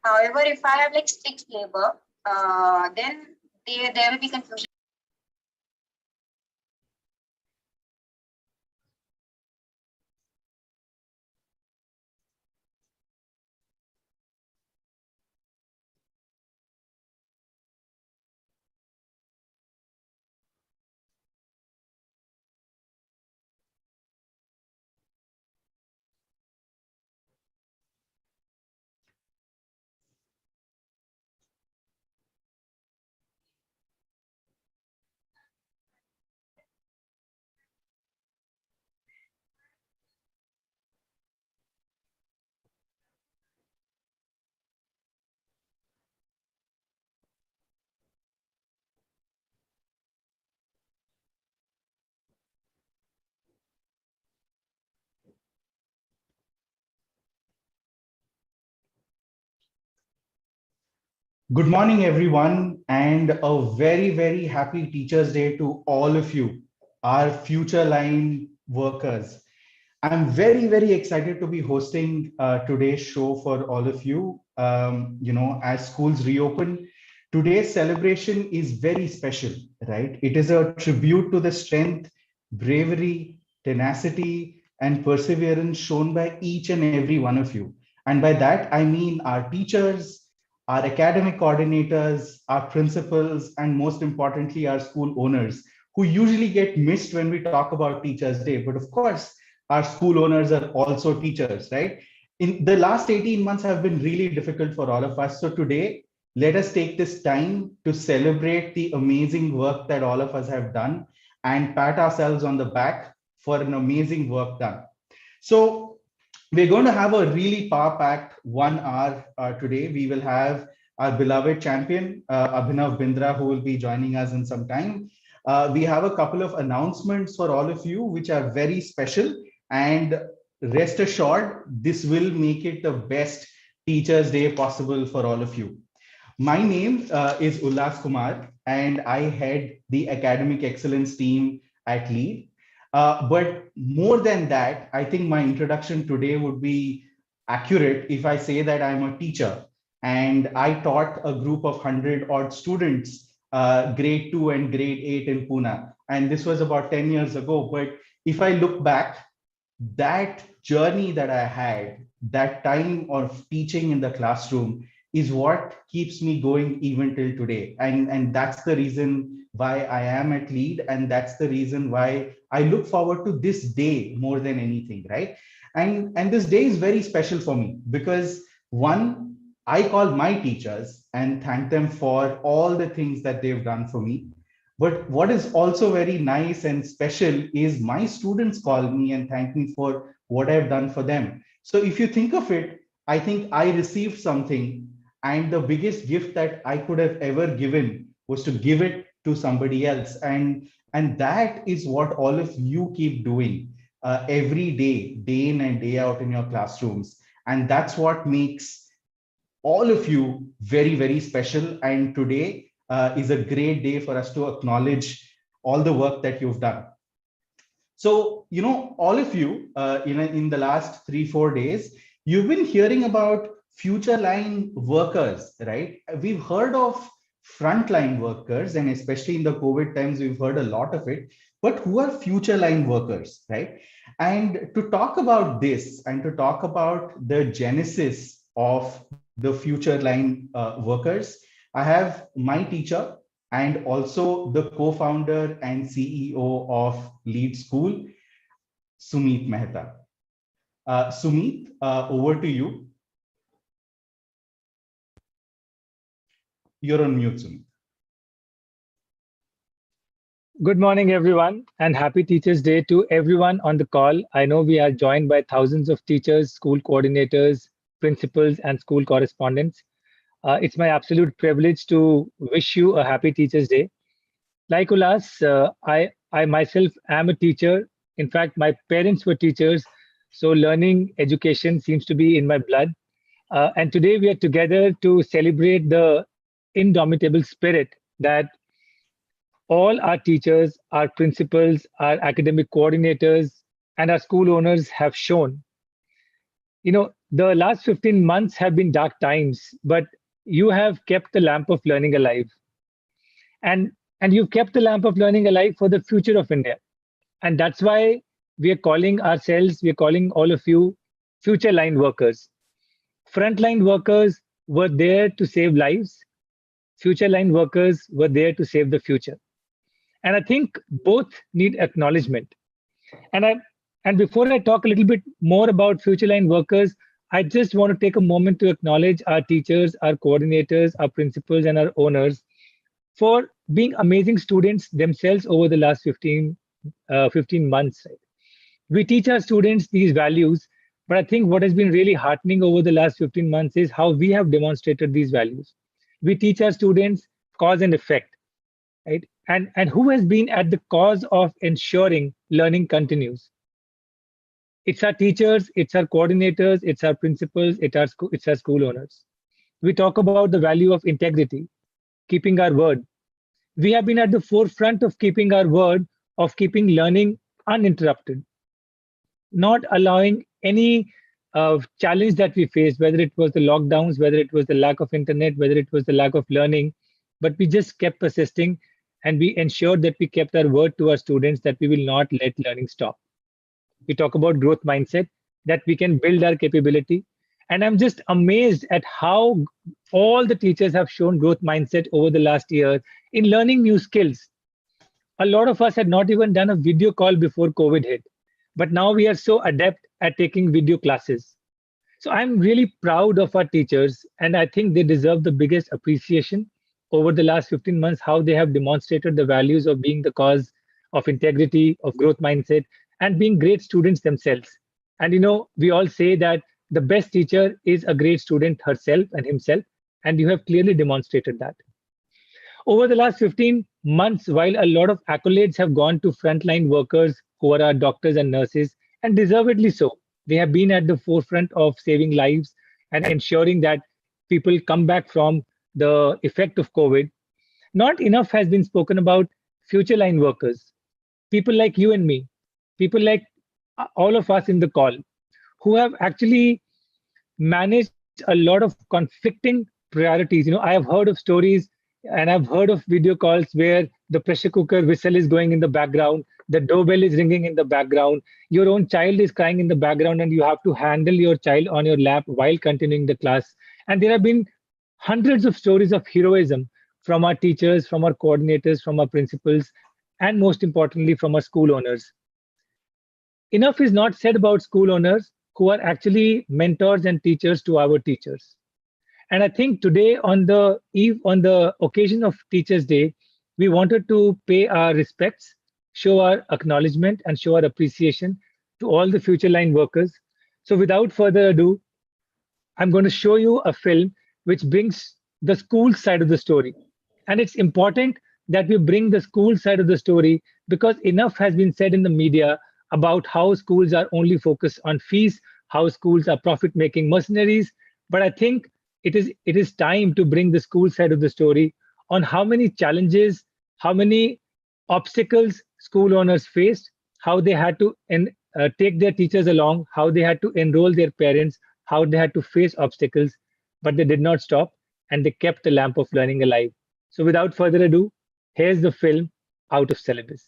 However, if I have like fixed labor, then there will be confusion. Good morning, everyone, and a very, very happy Teachers' Day to all of you, our future line workers. I'm very, very excited to be hosting today's show for all of you. As schools reopen, today's celebration is very special, right? It is a tribute to the strength, bravery, tenacity, and perseverance shown by each and every one of you. And by that, I mean our teachers, our academic coordinators, our principals, and most importantly, our school owners, who usually get missed when we talk about Teachers' Day. But of course, our school owners are also teachers, right? In the last 18 months have been really difficult for all of us. So today, let us take this time to celebrate the amazing work that all of us have done and pat ourselves on the back for an amazing work done. So we're going to have a really power-packed 1 hour today. We will have our beloved champion, Abhinav Bindra, who will be joining us in some time. We have a couple of announcements for all of you, which are very special. And rest assured, this will make it the best Teachers' Day possible for all of you. My name is Ullas Kumar, and I head the Academic Excellence team at LEAD. But more than that, I think my introduction today would be accurate if I say that I'm a teacher and I taught a group of 100 odd students, grade 2 and grade 8 in Pune. And this was about 10 years ago. But if I look back, that journey that I had, that time of teaching in the classroom is what keeps me going even till today. And that's the reason why I am at LEAD. And that's the reason why I look forward to this day more than anything, right? And this day is very special for me because one, I call my teachers and thank them for all the things that they've done for me. But what is also very nice and special is my students call me and thank me for what I've done for them. So if you think of it, I think I received something, and the biggest gift that I could have ever given was to give it to somebody else. And that is what all of you keep doing every day, day in and day out in your classrooms. And that's what makes all of you very, very special. And today is a great day for us to acknowledge all the work that you've done. So, all of you, in the last 3-4 days, you've been hearing about future line workers, right? We've heard of frontline workers, and especially in the COVID times, we've heard a lot of it. But who are future line workers, right? And to talk about this and to talk about the genesis of the future line workers, I have my teacher and also the co-founder and CEO of LEAD School, Sumit Mehta. Sumit, over to you. You're on mute, Sumit. Good morning, everyone, and happy Teachers' Day to everyone on the call. I know we are joined by thousands of teachers, school coordinators, principals, and school correspondents. It's my absolute privilege to wish you a happy Teachers' Day. Like Ullas, I myself am a teacher. In fact, my parents were teachers, so learning education seems to be in my blood. And today we are together to celebrate the indomitable spirit that all our teachers, our principals, our academic coordinators, and our school owners have shown. The last 15 months have been dark times, but you have kept the lamp of learning alive. And you've kept the lamp of learning alive for the future of India. And that's why we're calling all of you future line workers. Frontline workers were there to save lives. Future line workers were there to save the future. And I think both need acknowledgement. And before I talk a little bit more about future line workers, I just want to take a moment to acknowledge our teachers, our coordinators, our principals, and our owners for being amazing students themselves over the last 15 months. We teach our students these values, but I think what has been really heartening over the last 15 months is how we have demonstrated these values. We teach our students cause and effect, right? And who has been at the cause of ensuring learning continues? It's our teachers, it's our coordinators, it's our principals, it's our school owners. We talk about the value of integrity, keeping our word. We have been at the forefront of keeping our word, of keeping learning uninterrupted, not allowing any challenge that we faced, whether it was the lockdowns, whether it was the lack of internet, whether it was the lack of learning, but we just kept persisting and we ensured that we kept our word to our students that we will not let learning stop. We talk about growth mindset, that we can build our capability. And I'm just amazed at how all the teachers have shown growth mindset over the last year in learning new skills. A lot of us had not even done a video call before COVID hit, but now we are so adept at taking video classes. So I'm really proud of our teachers, and I think they deserve the biggest appreciation over the last 15 months, how they have demonstrated the values of being the cause of integrity, of growth mindset, and being great students themselves. And we all say that the best teacher is a great student herself and himself, and you have clearly demonstrated that. Over the last 15 months, while a lot of accolades have gone to frontline workers who are our doctors and nurses, and deservedly so, they have been at the forefront of saving lives and ensuring that people come back from the effect of COVID. Not enough has been spoken about future line workers, people like you and me, people like all of us in the call, who have actually managed a lot of conflicting priorities. I have heard of stories and I've heard of video calls where the pressure cooker whistle is going in the background, the doorbell is ringing in the background, your own child is crying in the background, and you have to handle your child on your lap while continuing the class. And there have been hundreds of stories of heroism from our teachers, from our coordinators, from our principals, and most importantly, from our school owners. Enough is not said about school owners who are actually mentors and teachers to our teachers. And I think today, on the occasion of Teachers' Day, we wanted to pay our respects, show our acknowledgement, and show our appreciation to all the future line workers. So without further ado, I'm going to show you a film which brings the school side of the story. And it's important that we bring the school side of the story because enough has been said in the media about how schools are only focused on fees, how schools are profit-making mercenaries. But I think it is time to bring the school side of the story on how many challenges, how many obstacles school owners faced, how they had to take their teachers along, how they had to enroll their parents, how they had to face obstacles, but they did not stop and they kept the lamp of learning alive. So without further ado, here's the film, Out of Syllabus.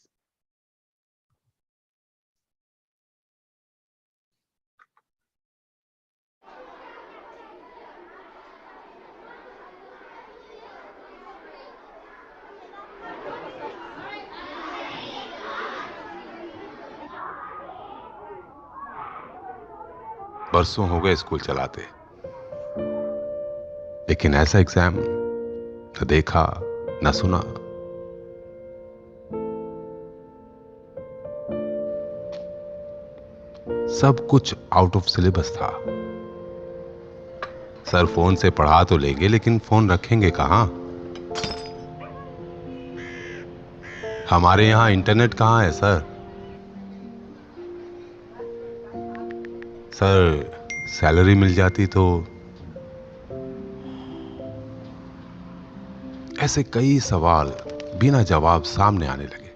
बरसों हो गए school चलाते, लेकिन ऐसा exam न देखा न सुना। सब कुछ आउट ऑफ सिलेबस था। सर फोन से पढ़ा तो लेंगे, लेकिन फोन रखेंगे कहां? हमारे यहां इंटरनेट कहां है सर? सर सैलरी मिल जाती तो। ऐसे कई सवाल बिना जवाब सामने आने लगे।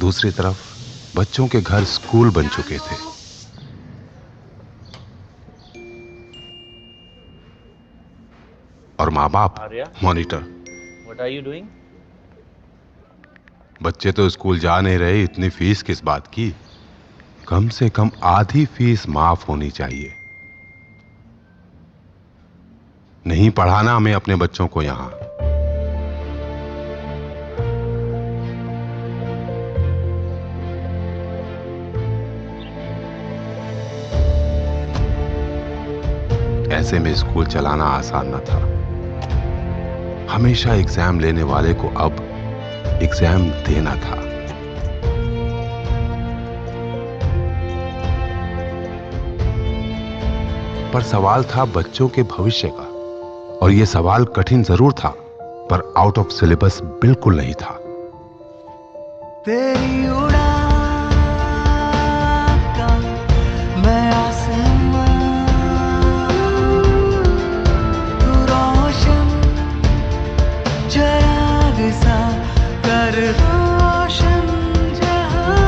दूसरी तरफ बच्चों के घर स्कूल बन चुके थे। माँ बाप Arya, monitor. what are you doing? बच्चे तो स्कूल जा नहीं रहे, इतनी फीस किस बात की? कम से कम आधी फीस माफ होनी चाहिए। नहीं पढ़ाना हमें अपने बच्चों को यहां। ऐसे में स्कूल चलाना आसान न था। हमेशा एग्जाम लेने वाले को अब एग्जाम देना था। पर सवाल था बच्चों के भविष्य का, और यह सवाल कठिन जरूर था, पर आउट ऑफ सिलेबस बिल्कुल नहीं था। तेरी उड़ान का मैं आसमां, तू रोशन चिराग सा कर रोशन जहां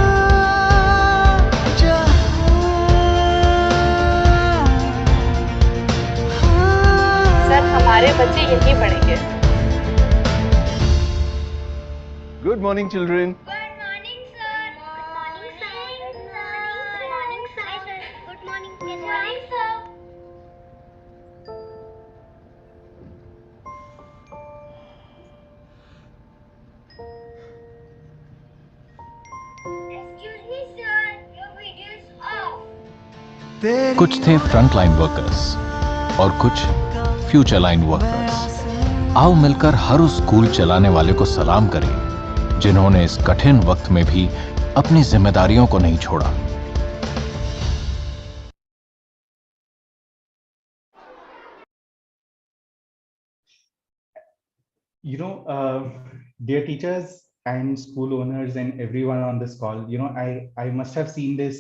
सर हमारे बच्चे यही पढ़ेंगे। Good morning, children. Good morning, sir. Good morning, sir. Good morning, sir. Good morning, sir. Good morning, sir. Excuse me, sir. Your video is off. कुछ थे फ्रंटलाइन वर्कर्स और कुछ फ्यूचर लाइन वर्कर्स। आओ मिलकर हर उस स्कूल चलाने वाले को सलाम करें जिन्होंने इस कठिन वक्त में भी अपनी जिम्मेदारियों को नहीं छोड़ा। Dear teachers and school owners and everyone on this call, I must have seen this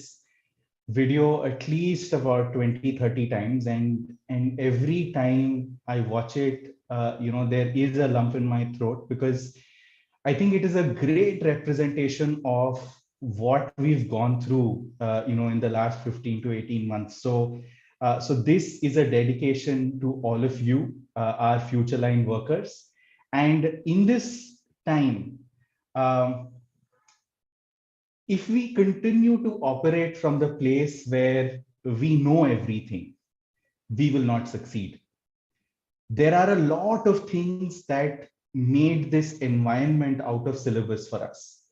video at least about 20-30 times, and every time I watch it, there is a lump in my throat, because I think it is a great representation of what we've gone through, in the last 15 to 18 months. So this is a dedication to all of you, our future line workers. And in this time, if we continue to operate from the place where we know everything, we will not succeed. There are a lot of things that made this environment out of syllabus for us.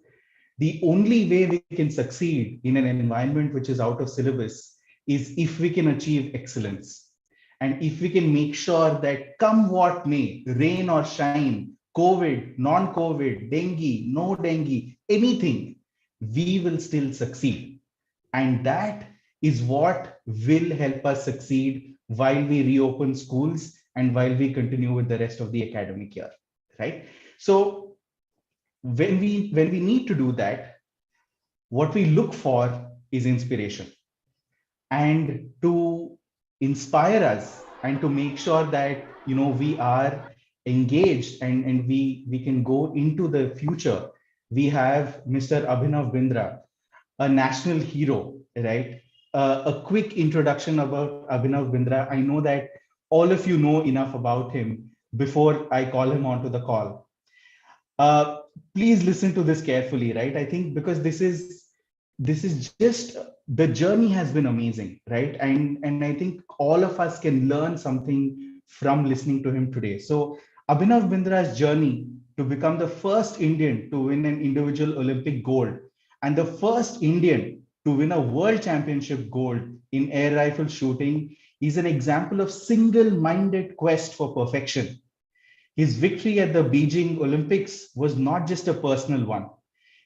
The only way we can succeed in an environment which is out of syllabus is if we can achieve excellence. And if we can make sure that come what may, rain or shine, COVID, non-COVID, dengue, no dengue, anything, we will still succeed. And that is what will help us succeed while we reopen schools and while we continue with the rest of the academic year, right? So when we need to do that, what we look for is inspiration. And to inspire us and to make sure that we are engaged and we can go into the future, we have Mr. Abhinav Bindra, a national hero, right? A quick introduction about Abhinav Bindra. I know that all of you know enough about him before I call him onto the call. Please listen to this carefully, right? I think because this is just, the journey has been amazing, right? And I think all of us can learn something from listening to him today. So Abhinav Bindra's journey to become the first Indian to win an individual Olympic gold and the first Indian to win a world championship gold in air rifle shooting is an example of single-minded quest for perfection. His victory at the Beijing Olympics was not just a personal one.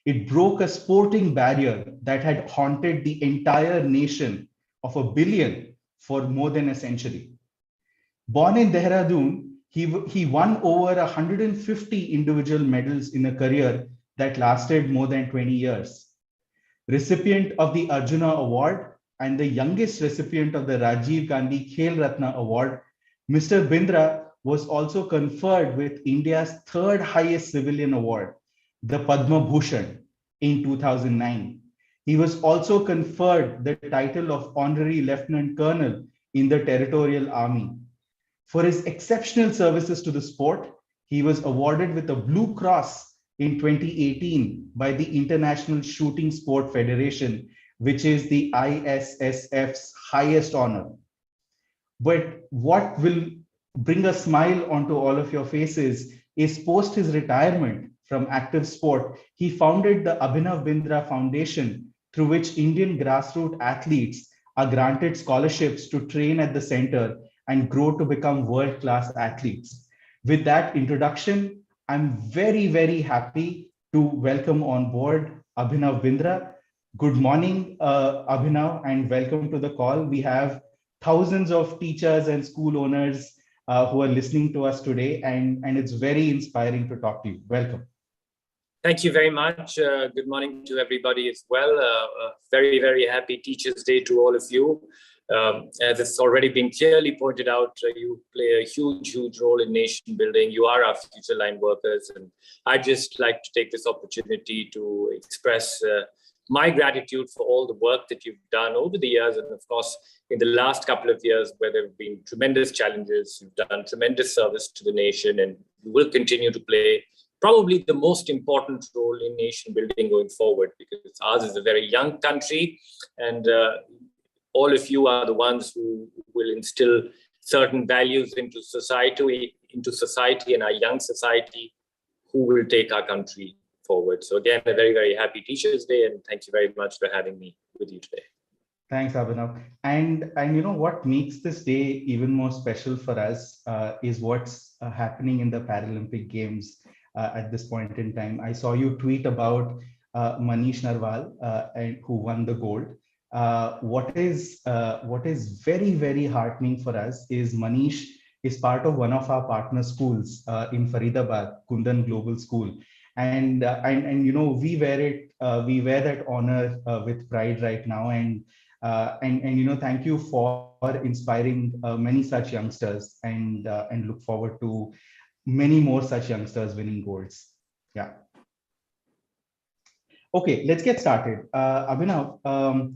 It broke a sporting barrier that had haunted the entire nation of 1 billion for more than a century. Born in Dehradun, he won over 150 individual medals in a career that lasted more than 20 years. Recipient of the Arjuna Award and the youngest recipient of the Rajiv Gandhi Khel Ratna Award, Mr. Bindra was also conferred with India's third highest civilian award, the Padma Bhushan, in 2009. He was also conferred the title of Honorary Lieutenant Colonel in the Territorial Army. For his exceptional services to the sport, he was awarded with a Blue Cross in 2018 by the International Shooting Sport Federation, which is the ISSF's highest honor. But what will bring a smile onto all of your faces is post his retirement from active sport, he founded the Abhinav Bindra Foundation, through which Indian grassroots athletes are granted scholarships to train at the center and grow to become world-class athletes. With that introduction, I'm very, very happy to welcome on board Abhinav Bindra. Good morning, Abhinav, and welcome to the call. We have thousands of teachers and school owners who are listening to us today, and it's very inspiring to talk to you. Welcome. Thank you very much. Good morning to everybody as well. Very, very happy Teachers' Day to all of you. As it's already been clearly pointed out, you play a huge, huge role in nation building. You are our future line workers. And I'd just like to take this opportunity to express my gratitude for all the work that you've done over the years. And of course, in the last couple of years, where there have been tremendous challenges, you've done tremendous service to the nation, and you will continue to play probably the most important role in nation building going forward, because ours is a very young country, and all of you are the ones who will instill certain values into society and our young society, who will take our country forward. So again, a very, very happy Teachers' Day, and thank you very much for having me with you today. Thanks, Abhinav. And you know what makes this day even more special for us is what's happening in the Paralympic Games at this point in time. I saw you tweet about Manish Narwal, and who won the gold. What is very, very heartening for us is Manish is part of one of our partner schools in Faridabad, Kundan Global School. And you know, we wear that honor with pride right now. And you know, thank you for inspiring many such youngsters, and look forward to many more such youngsters winning golds. Yeah. Okay, let's get started. Abhinav,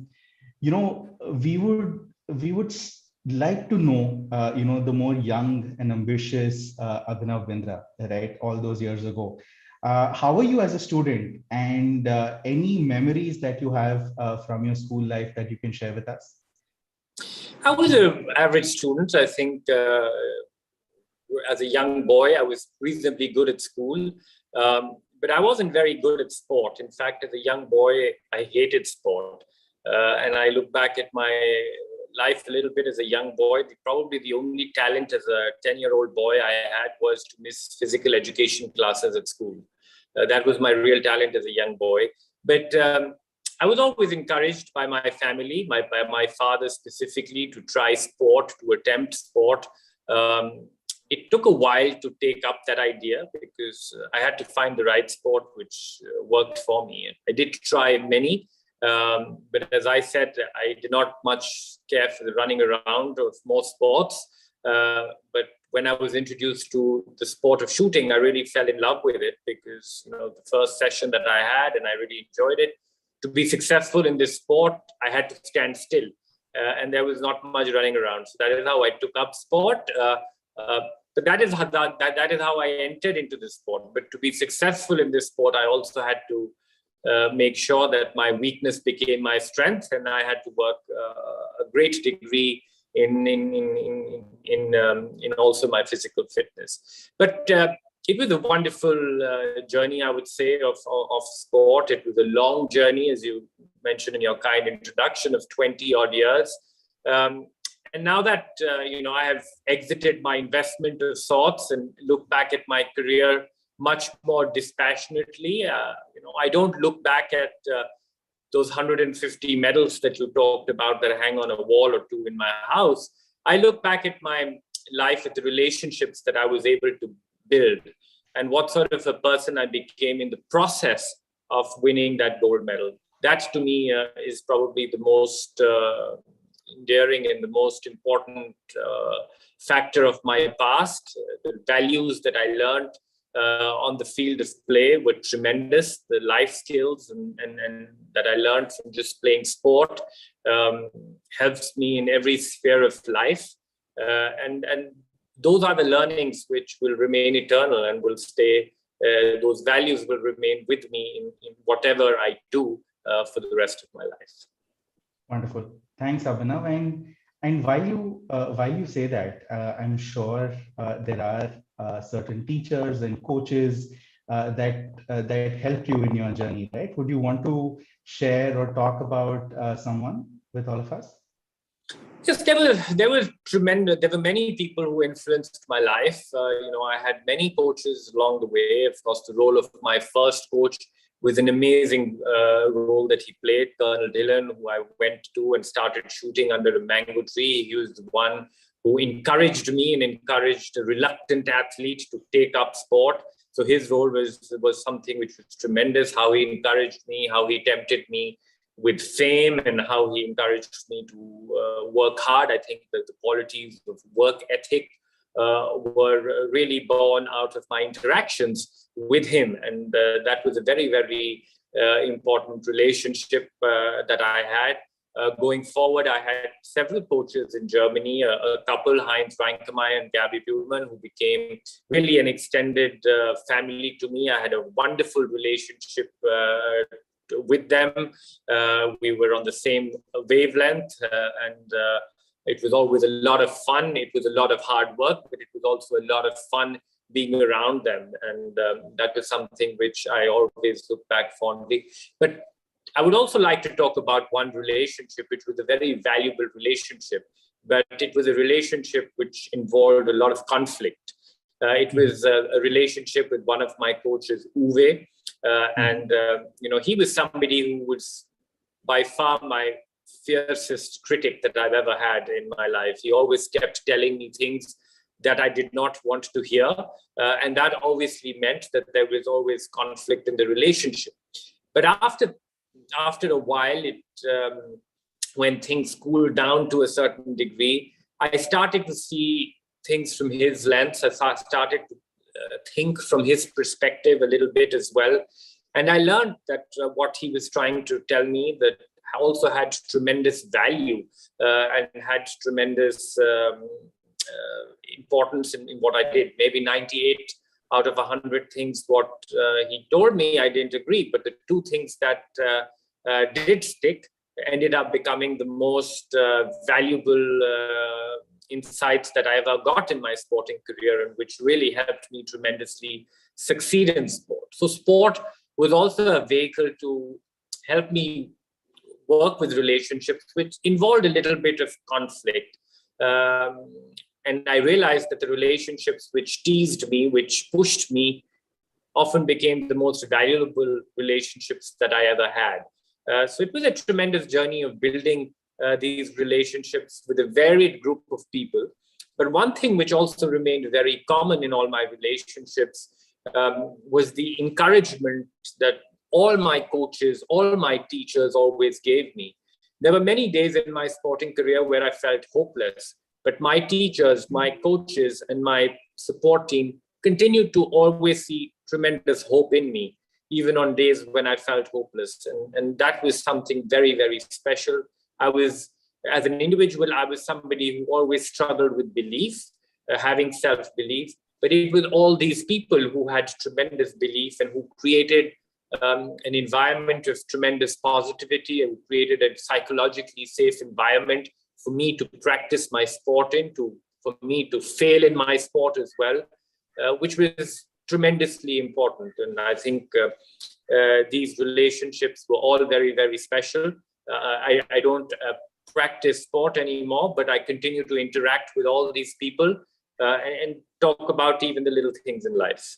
you know, we would like to know, you know, the more young and ambitious Abhinav Bindra, right? All those years ago. How are you as a student, and any memories that you have from your school life that you can share with us? I was an average student. I think as a young boy, I was reasonably good at school, but I wasn't very good at sport. In fact, as a young boy, I hated sport. And I look back at my life a little bit as a young boy. Probably the only talent as a 10-year-old boy I had was to miss physical education classes at school. That was my real talent as a young boy. But I was always encouraged by my family, by my father specifically, to try sport, to attempt sport. It took a while to take up that idea, because I had to find the right sport which worked for me. I did try many. But as I said, I did not much care for the running around of more sports. But when I was introduced to the sport of shooting, I really fell in love with it, because, you know, the first session that I had, and I really enjoyed it. To be successful in this sport, I had to stand still, and there was not much running around. So that is how I took up sport. But that is how I entered into this sport. But to be successful in this sport, I also had to make sure that my weakness became my strength, and I had to work a great degree in also my physical fitness. But it was a wonderful journey, I would say, of sport. It was a long journey, as you mentioned in your kind introduction, of 20 odd years. And now that you know, I have exited my investment of sorts and look back at my career much more dispassionately. You know, I don't look back at those 150 medals that you talked about that hang on a wall or two in my house. I look back at my life, at the relationships that I was able to build, and what sort of a person I became in the process of winning that gold medal. That to me is probably the most endearing and the most important factor of my past. The values that I learned on the field of play were tremendous. The life skills and that I learned from just playing sport helps me in every sphere of life. And those are the learnings which will remain eternal and will stay. Those values will remain with me in whatever I do for the rest of my life. Wonderful. Thanks, Abhinav. And while you say that, I'm sure there are certain teachers and coaches that helped you in your journey, right? Would you want to share or talk about someone with all of us? Yes, there were many people who influenced my life. I had many coaches along the way. Of course, the role of my first coach was an amazing role that he played, Colonel Dillon, who I went to and started shooting under a mango tree. He was the one who encouraged me and encouraged a reluctant athlete to take up sport. So his role was something which was tremendous, how he encouraged me, how he tempted me with fame, and how he encouraged me to work hard. I think that the qualities of work ethic were really born out of my interactions with him. And that was a very, very important relationship that I had. Going forward, I had several coaches in Germany, a couple, Heinz Reinkemeyer and Gabby Buhlmann, who became really an extended family to me. I had a wonderful relationship with them. We were on the same wavelength, and it was always a lot of fun. It was a lot of hard work, but it was also a lot of fun being around them. And that was something which I always look back fondly. But I would also like to talk about one relationship, which was a very valuable relationship, but it was a relationship which involved a lot of conflict. It was a relationship with one of my coaches, Uwe. He was somebody who was by far my fiercest critic that I've ever had in my life. He always kept telling me things that I did not want to hear. And that obviously meant that there was always conflict in the relationship. But after a while, when things cooled down to a certain degree, I started to see things from his lens. I started to think from his perspective a little bit as well. And I learned that what he was trying to tell me that also had tremendous value and had tremendous importance in what I did. Maybe 98 out of 100 things what he told me, I didn't agree. But the two things that did stick ended up becoming the most valuable insights that I ever got in my sporting career, and which really helped me tremendously succeed in sport. So sport was also a vehicle to help me work with relationships, which involved a little bit of conflict. And I realized that the relationships which teased me, which pushed me, often became the most valuable relationships that I ever had. So it was a tremendous journey of building these relationships with a varied group of people. But one thing which also remained very common in all my relationships was the encouragement that all my coaches, all my teachers always gave me. There were many days in my sporting career where I felt hopeless, but my teachers, my coaches, and my support team continued to always see tremendous hope in me, even on days when I felt hopeless. And that was something very, very special. As an individual, I was somebody who always struggled with belief, having self-belief, but it was all these people who had tremendous belief and who created an environment of tremendous positivity and created a psychologically safe environment for me to practice my sport in, for me to fail in my sport as well, which was tremendously important. And I think these relationships were all very, very special. I don't practice sport anymore, but I continue to interact with all these people and talk about even the little things in life.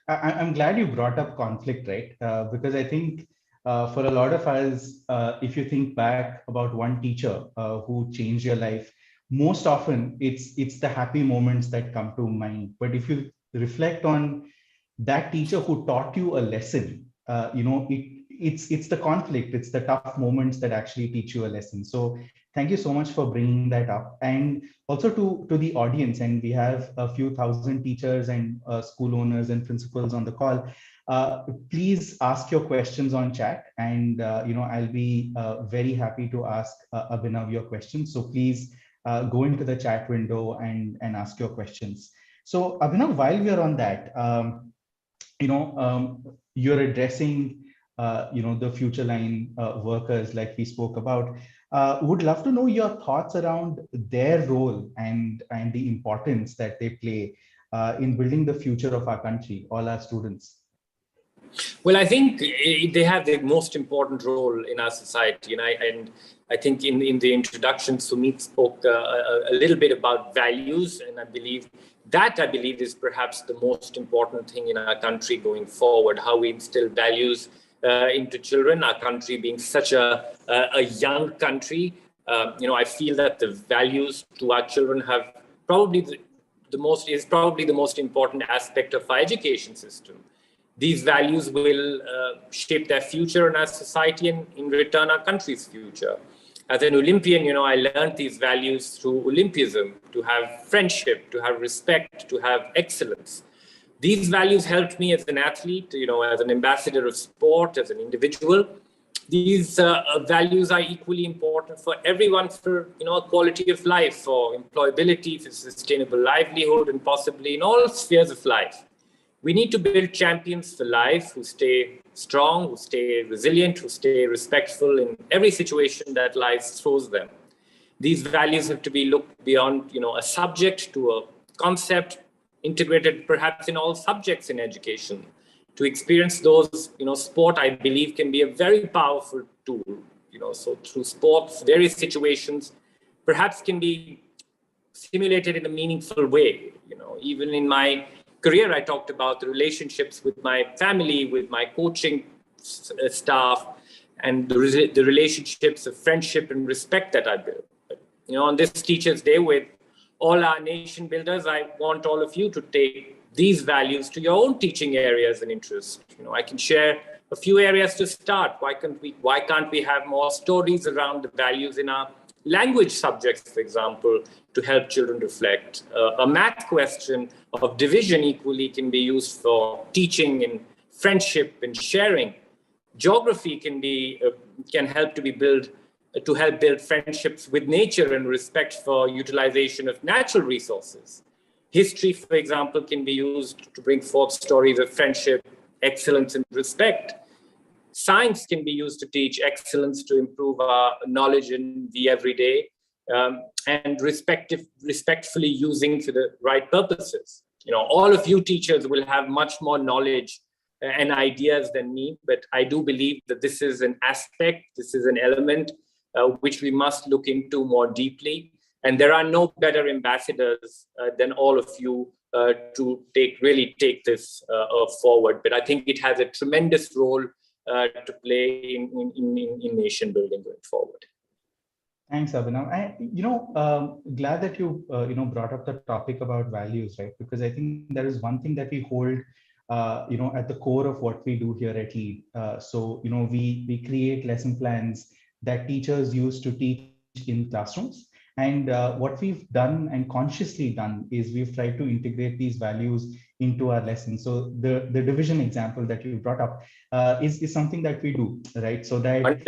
I'm glad you brought up conflict, right? Because I think for a lot of us, if you think back about one teacher who changed your life, most often it's the happy moments that come to mind. But if you reflect on that teacher who taught you a lesson, it's the conflict, it's the tough moments that actually teach you a lesson. So thank you so much for bringing that up. And also to the audience, and we have a few thousand teachers and school owners and principals on the call. Please ask your questions on chat, and I'll be very happy to ask Abhinav your questions. So please go into the chat window and ask your questions. So Abhinav, while we are on that, you're addressing the future line workers like we spoke about. Would love to know your thoughts around their role and the importance that they play in building the future of our country, all our students. Well, I think they have the most important role in our society, and I think in the introduction, Sumit spoke a little bit about values, and I believe is perhaps the most important thing in our country going forward. How we instill values into children. Our country being such a young country, I feel that the values to our children have probably the most important aspect of our education system. These values will shape their future in our society and in return our country's future. As an Olympian, I learned these values through Olympism, to have friendship, to have respect, to have excellence. These values helped me as an athlete, as an ambassador of sport, as an individual. These values are equally important for everyone, for a quality of life, for employability, for sustainable livelihood, and possibly in all spheres of life. We need to build champions for life who stay strong, who stay resilient, who stay respectful in every situation that life throws them. These values have to be looked beyond, a subject to a concept, integrated perhaps in all subjects in education. To experience those, sport, I believe, can be a very powerful tool. So through sports, various situations perhaps can be simulated in a meaningful way. Even in my career, I talked about the relationships with my family, with my coaching staff, and the relationships of friendship and respect that I built. On this Teachers' Day, with all our nation builders, I want all of you to take these values to your own teaching areas and interests. I can share a few areas to start. Why can't we have more stories around the values in our language subjects, for example, to help children reflect? A math question of division equally can be used for teaching and friendship and sharing. Geography can help build friendships with nature and respect for utilization of natural resources. History, for example, can be used to bring forth stories of friendship, excellence, and respect. Science can be used to teach excellence, to improve our knowledge in the everyday, and respectfully using for the right purposes. All of you teachers will have much more knowledge and ideas than me, but I do believe that this is an aspect, this is an element which we must look into more deeply. And there are no better ambassadors than all of you to really take this forward. But I think it has a tremendous role to play in nation building going forward. Thanks, Abhinav. Glad that you brought up the topic about values, right? Because I think there is one thing that we hold at the core of what we do here at LEAD. We create lesson plans that teachers use to teach in classrooms. And what we've done and consciously done is we've tried to integrate these values into our lessons. So the division example that you brought up is something that we do, right? So that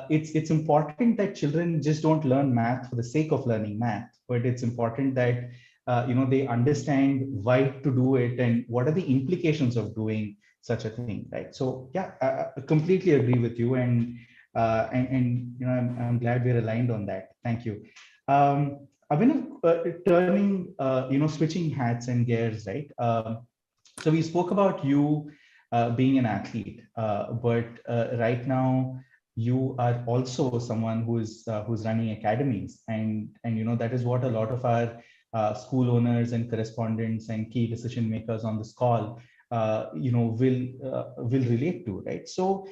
it's important that children just don't learn math for the sake of learning math, but it's important that they understand why to do it and what are the implications of doing such a thing, right? So yeah, I completely agree with you, and I'm glad we're aligned on that. Thank you. Abhinav, turning, switching hats and gears, right? So we spoke about you being an athlete, but right now you are also someone who's running academies, and that is what a lot of our school owners and correspondents and key decision makers on this call, will relate to, right? So.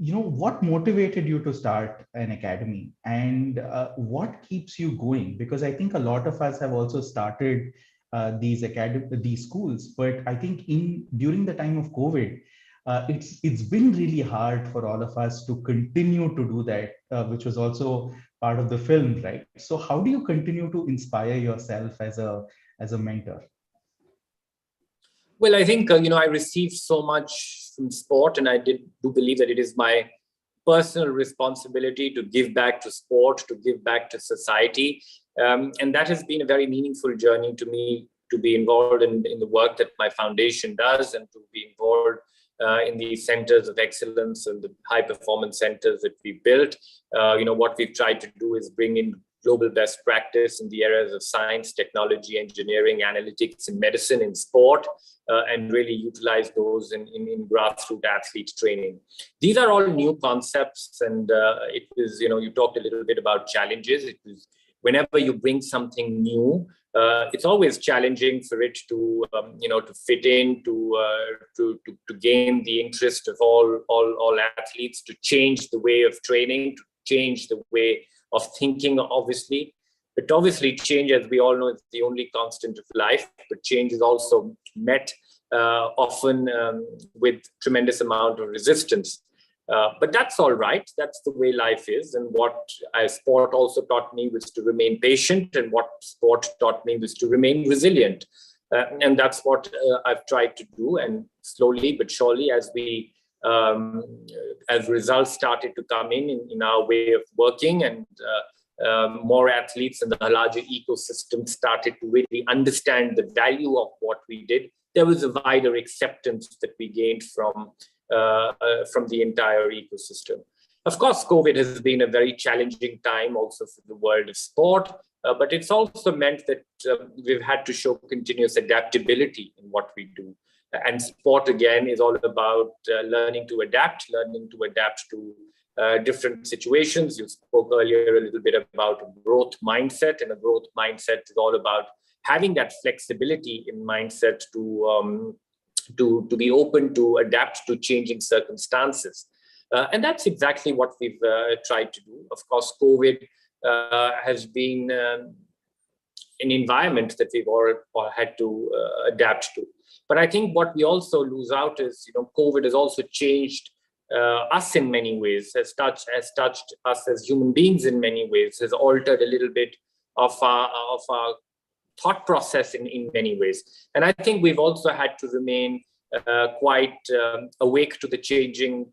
What motivated you to start an academy, and what keeps you going? Because I think a lot of us have also started these schools, but I think during the time of COVID, it's been really hard for all of us to continue to do that, which was also part of the film, right? So how do you continue to inspire yourself as a mentor? Well, I think I received so much from sport, and I do believe that it is my personal responsibility to give back to sport, to give back to society. And that has been a very meaningful journey to me, to be involved in the work that my foundation does, and to be involved in the centers of excellence and the high performance centers that we built. What we've tried to do is bring in global best practice in the areas of science, technology, engineering, analytics, and medicine in sport, and really utilize those in grassroots athlete training. These are all new concepts, and it was, you talked a little bit about challenges. It was, whenever you bring something new, it's always challenging for it to fit in, to gain the interest of all athletes, to change the way of training, to change the way of thinking, obviously. But obviously change, as we all know, is the only constant of life, but change is also met often with tremendous amount of resistance. But that's all right. That's the way life is. And what sport also taught me was to remain patient, and what sport taught me was to remain resilient. And that's what I've tried to do. And slowly but surely, as results started to come in our way of working, and more athletes in the larger ecosystem started to really understand the value of what we did, there was a wider acceptance that we gained from the entire ecosystem. Of course, COVID has been a very challenging time also for the world of sport, but it's also meant that we've had to show continuous adaptability in what we do. And sport, again, is all about learning to adapt to different situations. You spoke earlier a little bit about a growth mindset, and a growth mindset is all about having that flexibility in mindset to be open to adapt to changing circumstances. And that's exactly what we've tried to do. Of course, COVID has been an environment that we've all had to adapt to. But I think what we also lose out is, COVID has also changed us in many ways, has touched us as human beings in many ways, has altered a little bit of our thought process in many ways. And I think we've also had to remain quite awake to the changing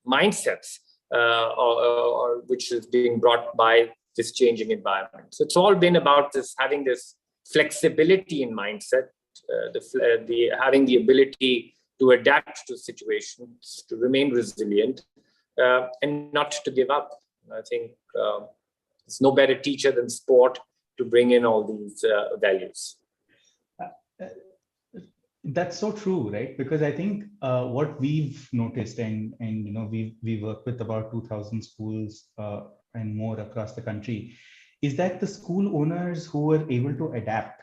mindsets or which is being brought by this changing environment. So it's all been about having this flexibility in mindset, having the ability to adapt to situations, to remain resilient, and not to give up. I think there's no better teacher than sport to bring in all these values. That's so true, right? Because I think what we've noticed, and we work with about 2,000 schools and more across the country, is that the school owners who were able to adapt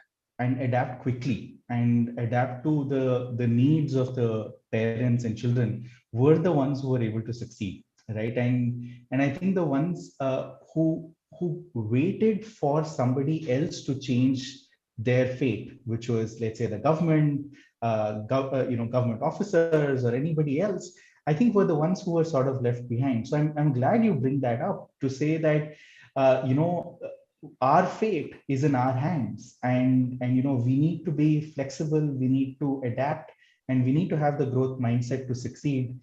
quickly and adapt to the needs of the parents and children were the ones who were able to succeed, right? And I think the ones who waited for somebody else to change their fate, which was, let's say, the government, government officers or anybody else, I think were the ones who were sort of left behind. So I'm glad you bring that up to say that, our fate is in our hands, and we need to be flexible, we need to adapt, and we need to have the growth mindset to succeed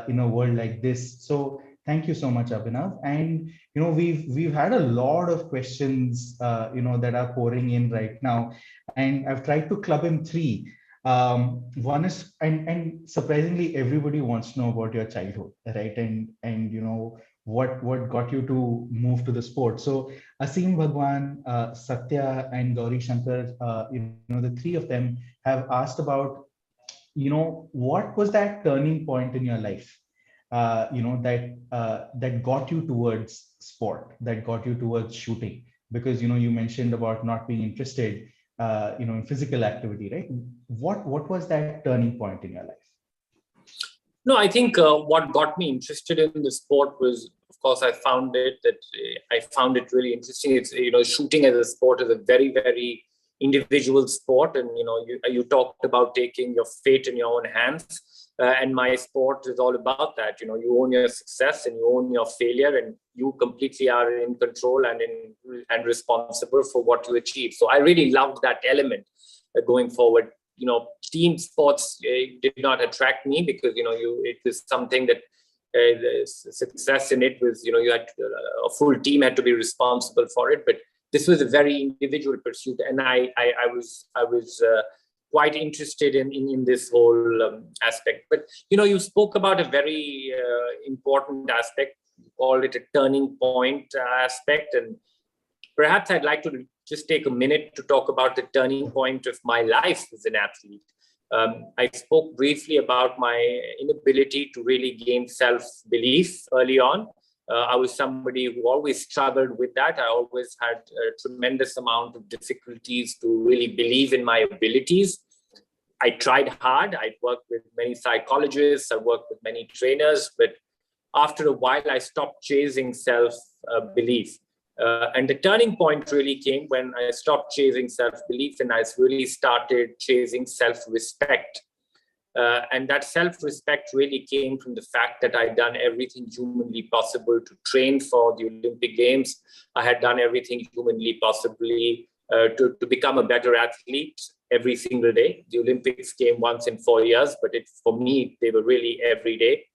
in a world like this. So thank you so much, Abhinav. And we've had a lot of questions that are pouring in right now, and I've tried to club in three. One is, and surprisingly, everybody wants to know about your childhood, right? And what got you to move to the sport. So Asim Bhagwan, Satya, and Gauri Shankar, the three of them have asked about, what was that turning point in your life, that got you towards sport, that got you towards shooting? Because, you mentioned about not being interested, in physical activity, right? What was that turning point in your life? No, I think what got me interested in the sport was, of course, I found it really interesting. It's, shooting as a sport is a very, very individual sport. And, you talked about taking your fate in your own hands. And my sport is all about that. You own your success and you own your failure, and you completely are in control and responsible for what you achieve. So I really loved that element going forward. Team sports did not attract me because, it was something that the success in it was, you had a full team had to be responsible for it, but this was a very individual pursuit, and I was quite interested in this whole aspect. But you spoke about a very important aspect. You called it a turning point aspect, and perhaps I'd like to just take a minute to talk about the turning point of my life as an athlete. I spoke briefly about my inability to really gain self-belief early on. I was somebody who always struggled with that. I always had a tremendous amount of difficulties to really believe in my abilities. I tried hard. I worked with many psychologists. I worked with many trainers. But after a while, I stopped chasing self-belief. And the turning point really came when I stopped chasing self-belief and I really started chasing self-respect. And that self-respect really came from the fact that I'd done everything humanly possible to train for the Olympic Games. I had done everything humanly possibly to become a better athlete every single day. The Olympics came once in 4 years, but for me, they were really every day.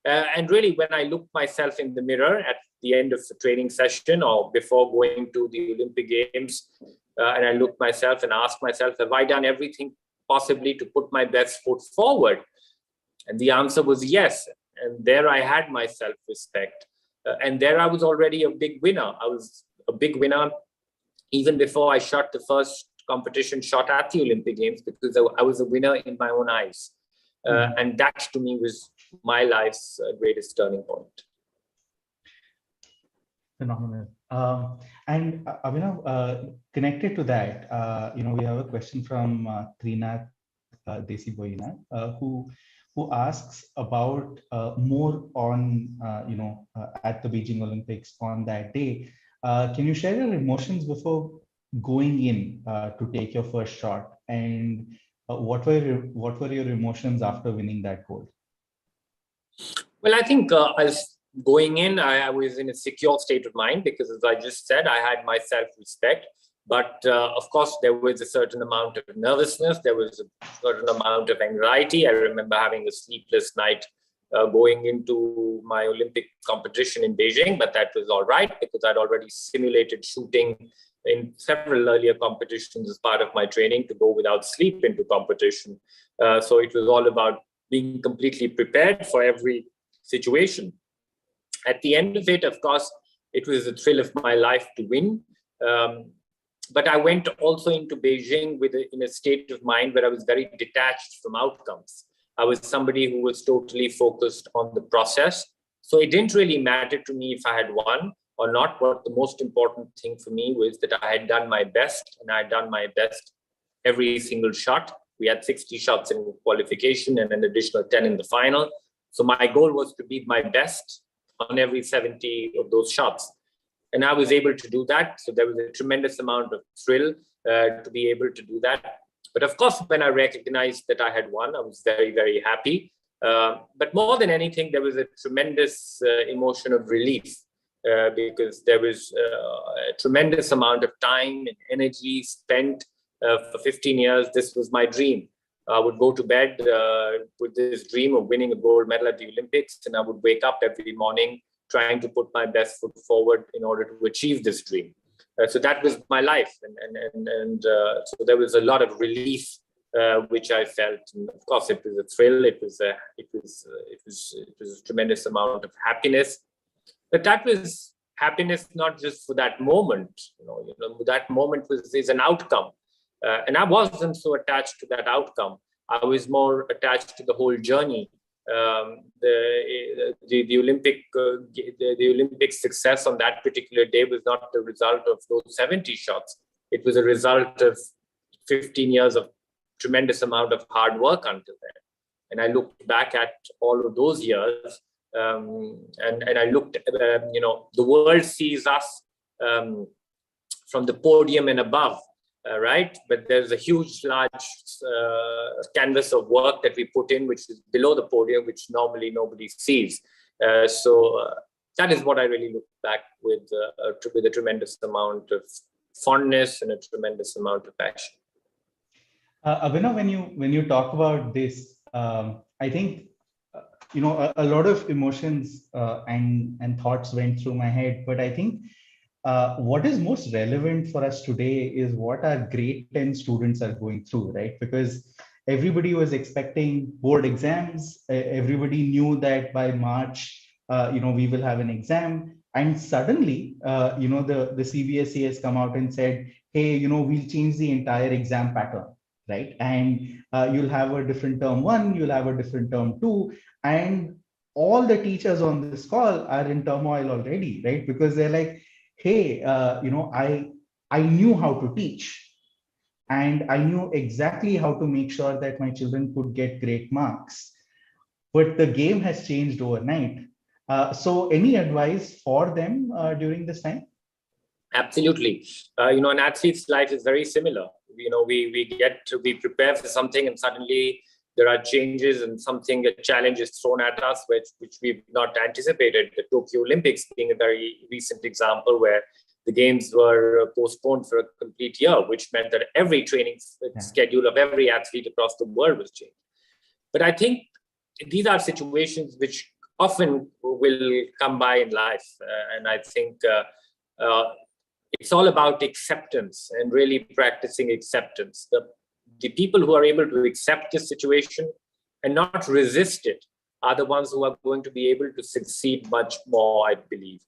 And really, when I looked myself in the mirror at the end of the training session or before going to the Olympic Games, and I looked myself and asked myself, have I done everything possibly to put my best foot forward? And the answer was yes. And there I had my self-respect. And there I was already a big winner. I was a big winner even before I shot the first competition shot at the Olympic Games, because I was a winner in my own eyes. And that to me was my life's greatest turning point. Phenomenal. And Abhinav, connected to that, we have a question from Trinath Desi Boina, who asks about more on, at the Beijing Olympics on that day. Can you share your emotions before going in to take your first shot, and what were your emotions after winning that gold? Well, I think as going in, I was in a secure state of mind because, as I just said, I had my self-respect. But of course, there was a certain amount of nervousness. There was a certain amount of anxiety. I remember having a sleepless night going into my Olympic competition in Beijing, but that was all right because I'd already simulated shooting in several earlier competitions as part of my training to go without sleep into competition. So it was all about being completely prepared for every situation. At the end of it, of course, it was the thrill of my life to win. But I went also into Beijing in a state of mind where I was very detached from outcomes. I was somebody who was totally focused on the process. So it didn't really matter to me if I had won or not. What the most important thing for me was that I had done my best, and I had done my best every single shot. We had 60 shots in qualification and an additional 10 in the final. So my goal was to be my best on every 70 of those shots. And I was able to do that. So there was a tremendous amount of thrill to be able to do that. But of course, when I recognized that I had won, I was very, very happy. But more than anything, there was a tremendous emotion of relief because there was a tremendous amount of time and energy spent for 15 years. This was my dream. I would go to bed with this dream of winning a gold medal at the Olympics, and I would wake up every morning trying to put my best foot forward in order to achieve this dream. So that was my life, and so there was a lot of relief which I felt. And of course, it was a thrill. It was a tremendous amount of happiness. But that was happiness not just for that moment. That moment is an outcome. And I wasn't so attached to that outcome. I was more attached to the whole journey. The Olympic success on that particular day was not the result of those 70 shots. It was a result of 15 years of tremendous amount of hard work until then. And I looked back at all of those years, and I looked at, the world sees us from the podium and above. Right, but there's a huge, large canvas of work that we put in, which is below the podium, which normally nobody sees. So that is what I really look back with a tremendous amount of fondness and a tremendous amount of passion. Abhinav, when you talk about this, I think a lot of emotions and thoughts went through my head, but I think what is most relevant for us today is what our grade 10 students are going through, right? Because everybody was expecting board exams. Everybody knew that by March, we will have an exam. And suddenly, the CBSE has come out and said, hey, we'll change the entire exam pattern, right? And you'll have a different term one, you'll have a different term two, and all the teachers on this call are in turmoil already, right? Because they're like, hey, I knew how to teach, and I knew exactly how to make sure that my children could get great marks, but the game has changed overnight. So any advice for them during this time? Absolutely. An athlete's life is very similar. We get to be prepared for something, and suddenly there are changes, and a challenge is thrown at us, which we've not anticipated. The Tokyo Olympics being a very recent example, where the games were postponed for a complete year, which meant that every training schedule of every athlete across the world was changed. But I think these are situations which often will come by in life. And I think it's all about acceptance and really practicing acceptance. The people who are able to accept this situation and not resist it are the ones who are going to be able to succeed much more, I believe.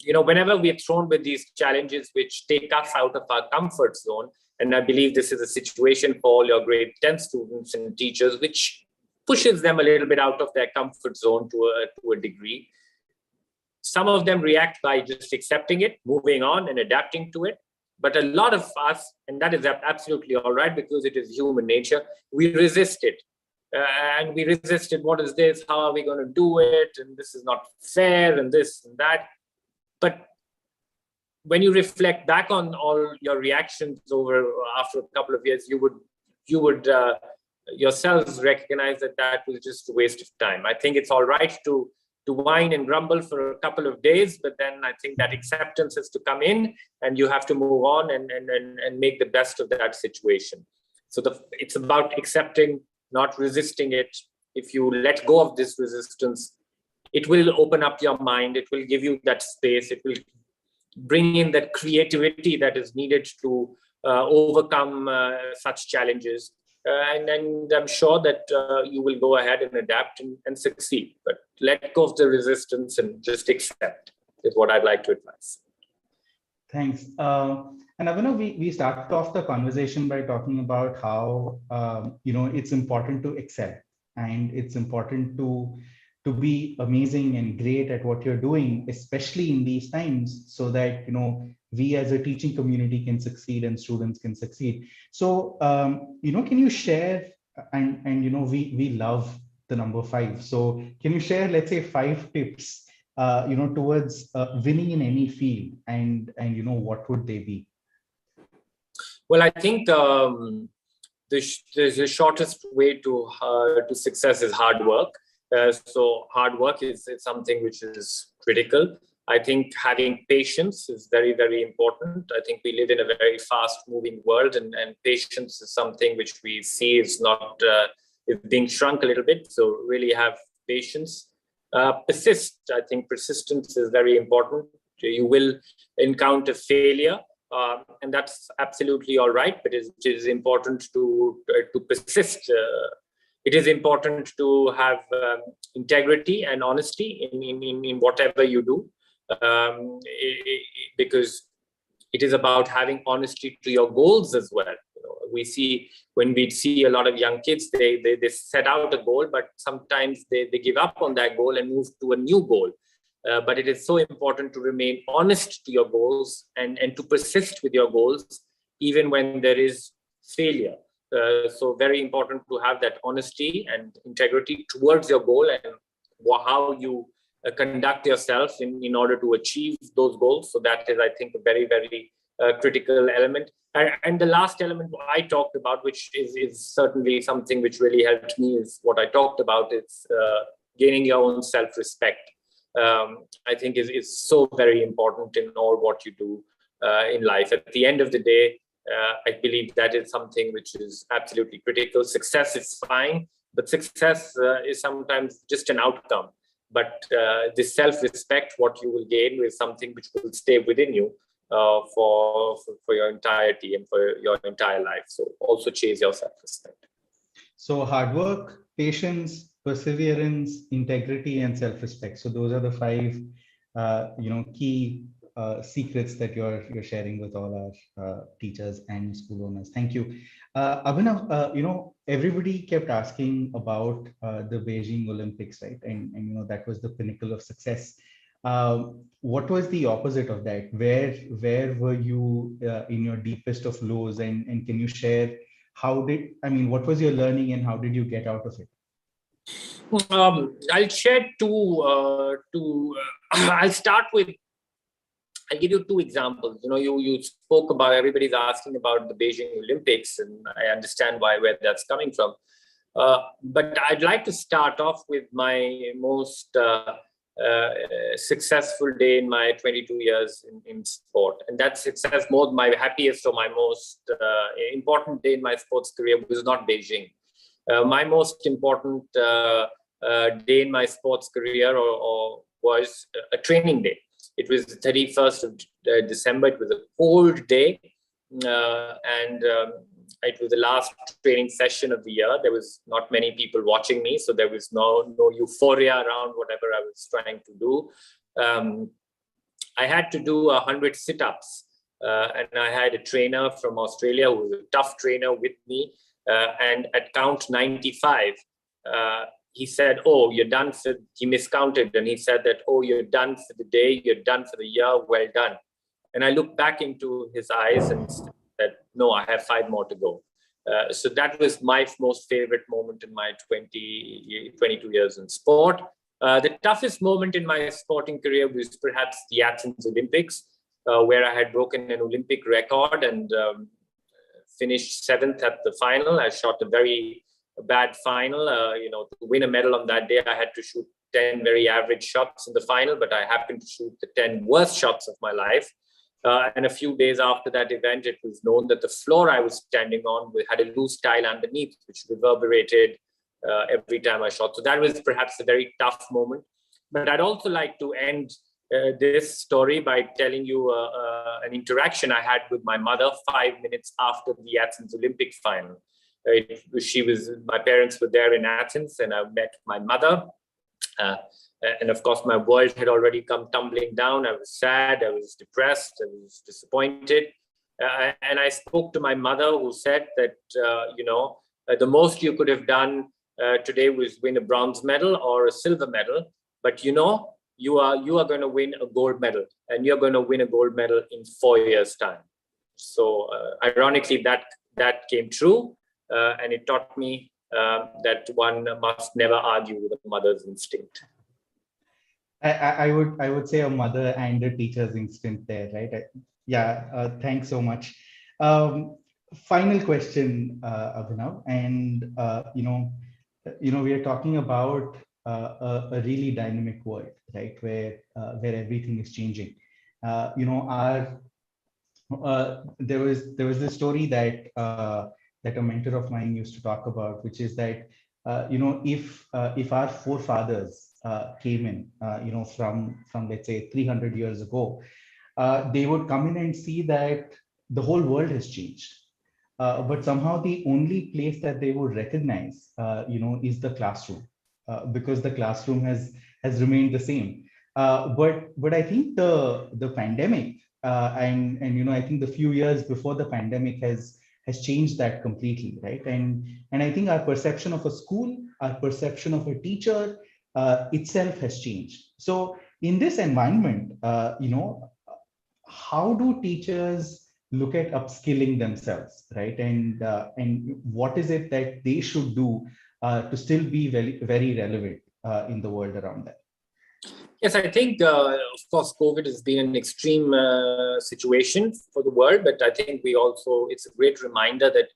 Whenever we are thrown with these challenges which take us out of our comfort zone, and I believe this is a situation for all your grade 10 students and teachers, which pushes them a little bit out of their comfort zone to a degree. Some of them react by just accepting it, moving on and adapting to it. But a lot of us, and that is absolutely all right, because it is human nature, we resist it. And we resisted, what is this? How are we going to do it? And this is not fair, and this and that. But when you reflect back on all your reactions after a couple of years, you would yourselves recognize that was just a waste of time. I think it's all right to whine and grumble for a couple of days, but then I think that acceptance has to come in, and you have to move on and make the best of that situation. So it's about accepting, not resisting it. If you let go of this resistance, it will open up your mind. It will give you that space. It will bring in that creativity that is needed to overcome such challenges. And I'm sure that you will go ahead and adapt and succeed. But let go of the resistance and just accept is what I'd like to advise. Thanks. And Abhinav, we started off the conversation by talking about how it's important to excel, and it's important to be amazing and great at what you're doing, especially in these times, so that we as a teaching community can succeed and students can succeed. So can you share, and we love the number 5. So can you share, let's say, 5 tips towards winning in any field, and what would they be? Well, I think the shortest way to success is hard work. So hard work is something which is critical. I think having patience is very, very important. I think we live in a very fast-moving world, and patience is something which we see is not is being shrunk a little bit. So really have patience. Persist. I think persistence is very important. You will encounter failure, and that's absolutely all right. But it is important to persist. It is important to have integrity and honesty in whatever you do, because it is about having honesty to your goals as well. When we see a lot of young kids, they set out a goal, but sometimes they give up on that goal and move to a new goal. But it is so important to remain honest to your goals and to persist with your goals, even when there is failure. So very important to have that honesty and integrity towards your goal, and how you conduct yourself in order to achieve those goals. So that is, I think, a very, very critical element. And the last element I talked about, which is certainly something which really helped me, is what I talked about. It's gaining your own self-respect. I think is so very important in all what you do in life. At the end of the day, I believe that is something which is absolutely critical. Success is fine, But success is sometimes just an outcome. But the self-respect, what you will gain, is something which will stay within you for your entirety and for your entire life. So also chase your self-respect. So hard work, patience, perseverance, integrity, and self-respect. So those are the five, key secrets that you're sharing with all our teachers and school owners. Thank you. Abhinav, everybody kept asking about the Beijing Olympics, right? And that was the pinnacle of success. What was the opposite of that? Where were you in your deepest of lows? And can you share what was your learning and how did you get out of it? I'll share I'll give you two examples. You spoke about, everybody's asking about the Beijing Olympics, and I understand where that's coming from. But I'd like to start off with my most successful day in my 22 years in sport. And that success, my happiest or my most important day in my sports career was not Beijing. My most important day in my sports career was a training day. It was the 31st of December. It was a cold day. And it was the last training session of the year. There was not many people watching me, so there was no euphoria around whatever I was trying to do. I had to do 100 sit-ups, and I had a trainer from Australia who was a tough trainer with me. And at count 95, he said, "Oh, you're done for." He miscounted, and he said that, "Oh, you're done for the day. You're done for the year. Well done." And I looked back into his eyes and said, "No, I have 5 more to go." So that was my most favorite moment in my 22 years in sport. The toughest moment in my sporting career was perhaps the Athens Olympics, where I had broken an Olympic record and finished 7th at the final. I shot a very bad final. To win a medal on that day, I had to shoot 10 very average shots in the final, but I happened to shoot the 10 worst shots of my life. And a few days after that event, it was known that the floor I was standing on had a loose tile underneath, which reverberated every time I shot. So that was perhaps a very tough moment. But I'd also like to end this story by telling you an interaction I had with my mother 5 minutes after the Athens Olympic final. My parents were there in Athens, and I met my mother. And of course, my world had already come tumbling down. I was sad, I was depressed, I was disappointed. And I spoke to my mother, who said that, the most you could have done today was win a bronze medal or a silver medal. But you are going to win a gold medal, and you're going to win a gold medal in 4 years' time. So ironically, that came true. And it taught me that one must never argue with a mother's instinct. I would say a mother and a teacher's instinct there, right? Thanks so much. Final question, Abhinav, and we are talking about a really dynamic world, right, where everything is changing. There was this story that a mentor of mine used to talk about, which is that if our forefathers came in, from let's say 300 years ago, they would come in and see that the whole world has changed. But somehow the only place that they would recognize, is the classroom, because the classroom has remained the same. But I think the pandemic and I think the few years before the pandemic has changed that completely, right? And I think our perception of a school, our perception of a teacher itself has changed. So in this environment, how do teachers look at upskilling themselves, right? And what is it that they should do to still be very, very relevant in the world around them? Yes, I think, of course, COVID has been an extreme situation for the world, but I think it's a great reminder that,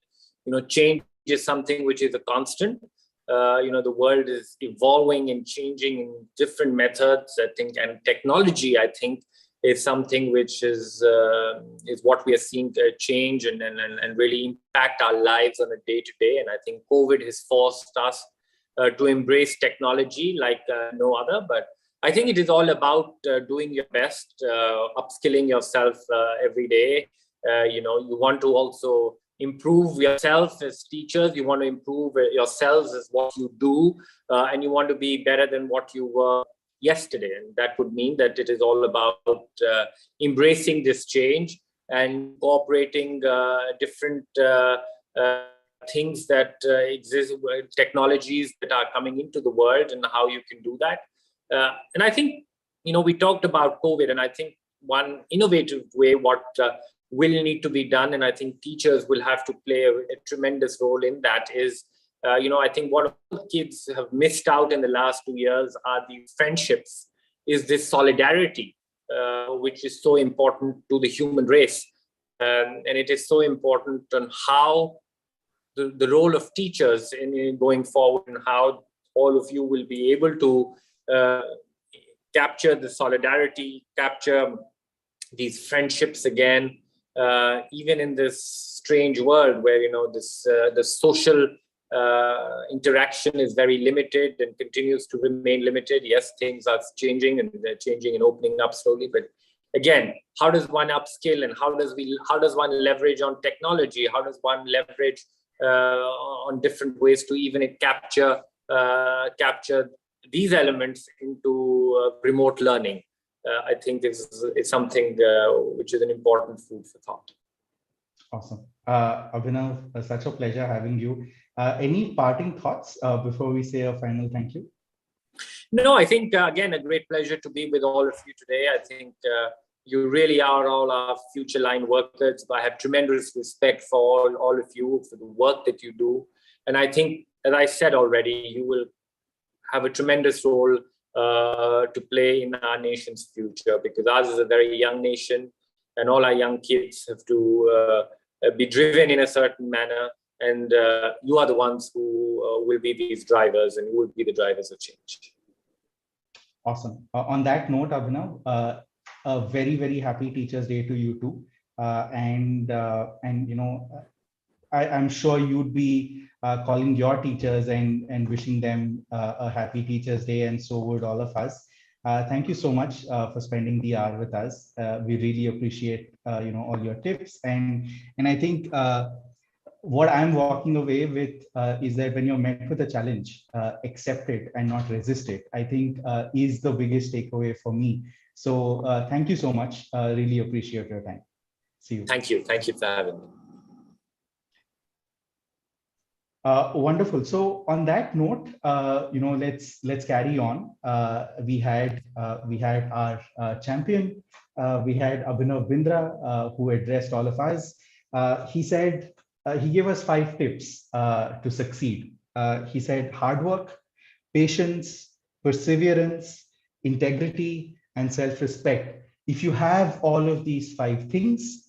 change is something which is a constant. The world is evolving and changing in different methods, I think, and technology, I think, is something which is what we are seeing change and really impact our lives on a day-to-day. And I think COVID has forced us to embrace technology like no other. But I think it is all about doing your best, upskilling yourself every day. You want to also improve yourself as teachers. You want to improve yourselves as what you do, and you want to be better than what you were yesterday. And that would mean that it is all about embracing this change and incorporating different things that exist, technologies that are coming into the world, and how you can do that. And I think, we talked about COVID, and I think one innovative way what will need to be done, and I think teachers will have to play a tremendous role in that, is, I think what kids have missed out in the last 2 years are these friendships, is this solidarity, which is so important to the human race. And it is so important on how the role of teachers in going forward, and how all of you will be able to capture the solidarity, capture these friendships again, even in this strange world where, the social interaction is very limited and continues to remain limited. Yes, things are changing, and they're changing and opening up slowly. But again, how does one upskill, and how does one leverage on technology? How does one leverage on different ways to even capture these elements into remote learning? I think this is something which is an important food for thought. Awesome. Abhinav, such a pleasure having you. Any parting thoughts before we say a final thank you? No, I think, again, a great pleasure to be with all of you today. I think you really are all our future line workers. I have tremendous respect for all of you, for the work that you do. And I think, as I said already, you will have a tremendous role to play in our nation's future, because ours is a very young nation, and all our young kids have to be driven in a certain manner. And you are the ones who will be these drivers, and you will be the drivers of change. Awesome. On that note, Abhinav, a very, very happy Teachers' Day to you too. I'm sure you'd be calling your teachers and wishing them a happy Teachers' Day, and so would all of us. Thank you so much for spending the hour with us. We really appreciate all your tips, and I think what I'm walking away with is that when you're met with a challenge, accept it and not resist it, I think is the biggest takeaway for me. So thank you so much. Really appreciate your time. See you. Thank you. Thank you for having me. Wonderful. So on that note, let's carry on. We had our champion. We had Abhinav Bindra, who addressed all of us. He said, he gave us 5 tips to succeed. He said hard work, patience, perseverance, integrity, and self-respect. If you have all of these 5 things,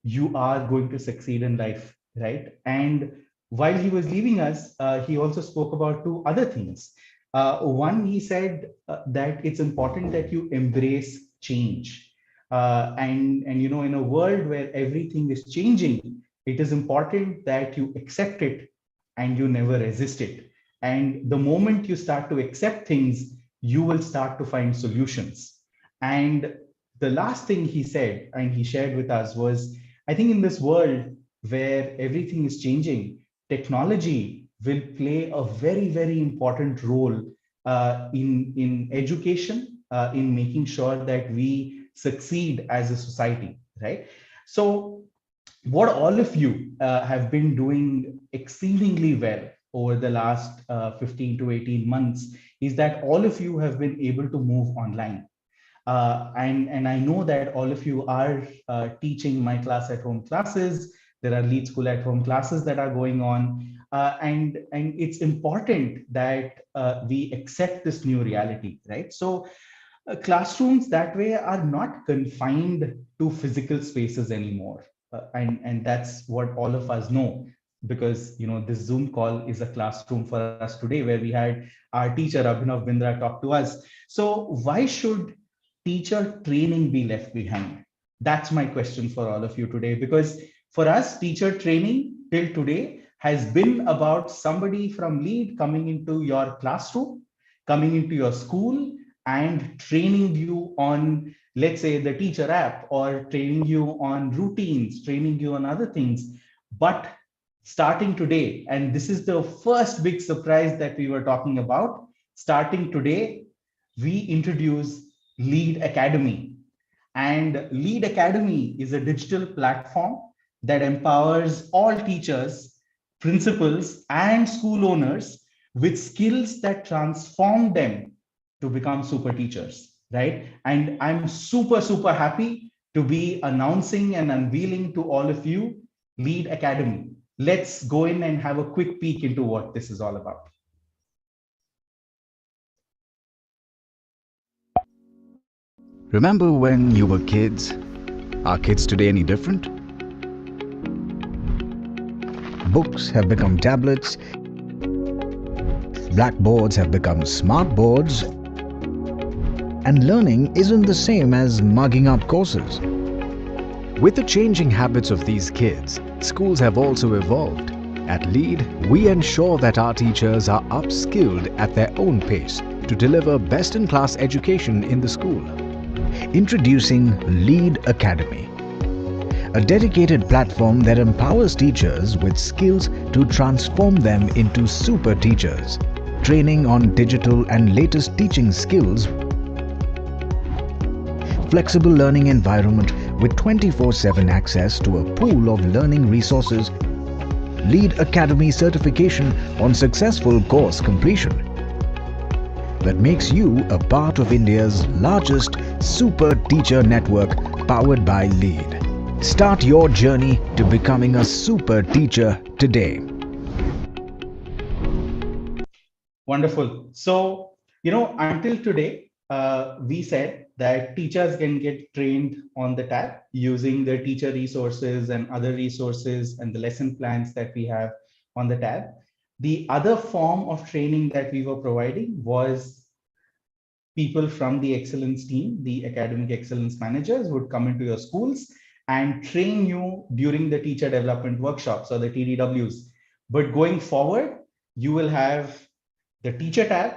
you are going to succeed in life, right? And while he was leaving us, he also spoke about 2 other things. One, he said that it's important that you embrace change. And in a world where everything is changing, it is important that you accept it and you never resist it. And the moment you start to accept things, you will start to find solutions. And the last thing he said, and he shared with us, was, I think in this world where everything is changing, technology will play a very, very important role in education, in making sure that we succeed as a society, right? So what all of you have been doing exceedingly well over the last 15 to 18 months is that all of you have been able to move online. And I know that all of you are teaching my class at home classes. There are lead school at home classes that are going on. And it's important that we accept this new reality, right? So classrooms that way are not confined to physical spaces anymore. And that's what all of us know, because this Zoom call is a classroom for us today, where we had our teacher Abhinav Bindra talk to us. So why should teacher training be left behind? That's my question for all of you today, because for us, teacher training till today has been about somebody from Lead coming into your classroom, coming into your school, and training you on, let's say, the teacher app, or training you on routines, training you on other things. But starting today, and this is the first big surprise that we were talking about, starting today, we introduce Lead Academy. And Lead Academy is a digital platform that empowers all teachers, principals, and school owners with skills that transform them to become super teachers, right? And I'm super, super happy to be announcing and unveiling to all of you Lead Academy. Let's go in and have a quick peek into what this is all about. Remember when you were kids? Are kids today any different? Books have become tablets, blackboards have become smart boards, and learning isn't the same as mugging up courses. With the changing habits of these kids, schools have also evolved. At Lead, we ensure that our teachers are upskilled at their own pace to deliver best-in-class education in the school. Introducing Lead Academy, a dedicated platform that empowers teachers with skills to transform them into super teachers. Training on digital and latest teaching skills, flexible learning environment with 24/7 access to a pool of learning resources, Lead Academy certification on successful course completion that makes you a part of India's largest super teacher network powered by Lead. Start your journey to becoming a super teacher today. Wonderful. So, until today, we said that teachers can get trained on the tab using the teacher resources and other resources and the lesson plans that we have on the tab. The other form of training that we were providing was people from the excellence team, the academic excellence managers, would come into your schools and train you during the teacher development workshops or the TDWs. But going forward, you will have the teacher tab,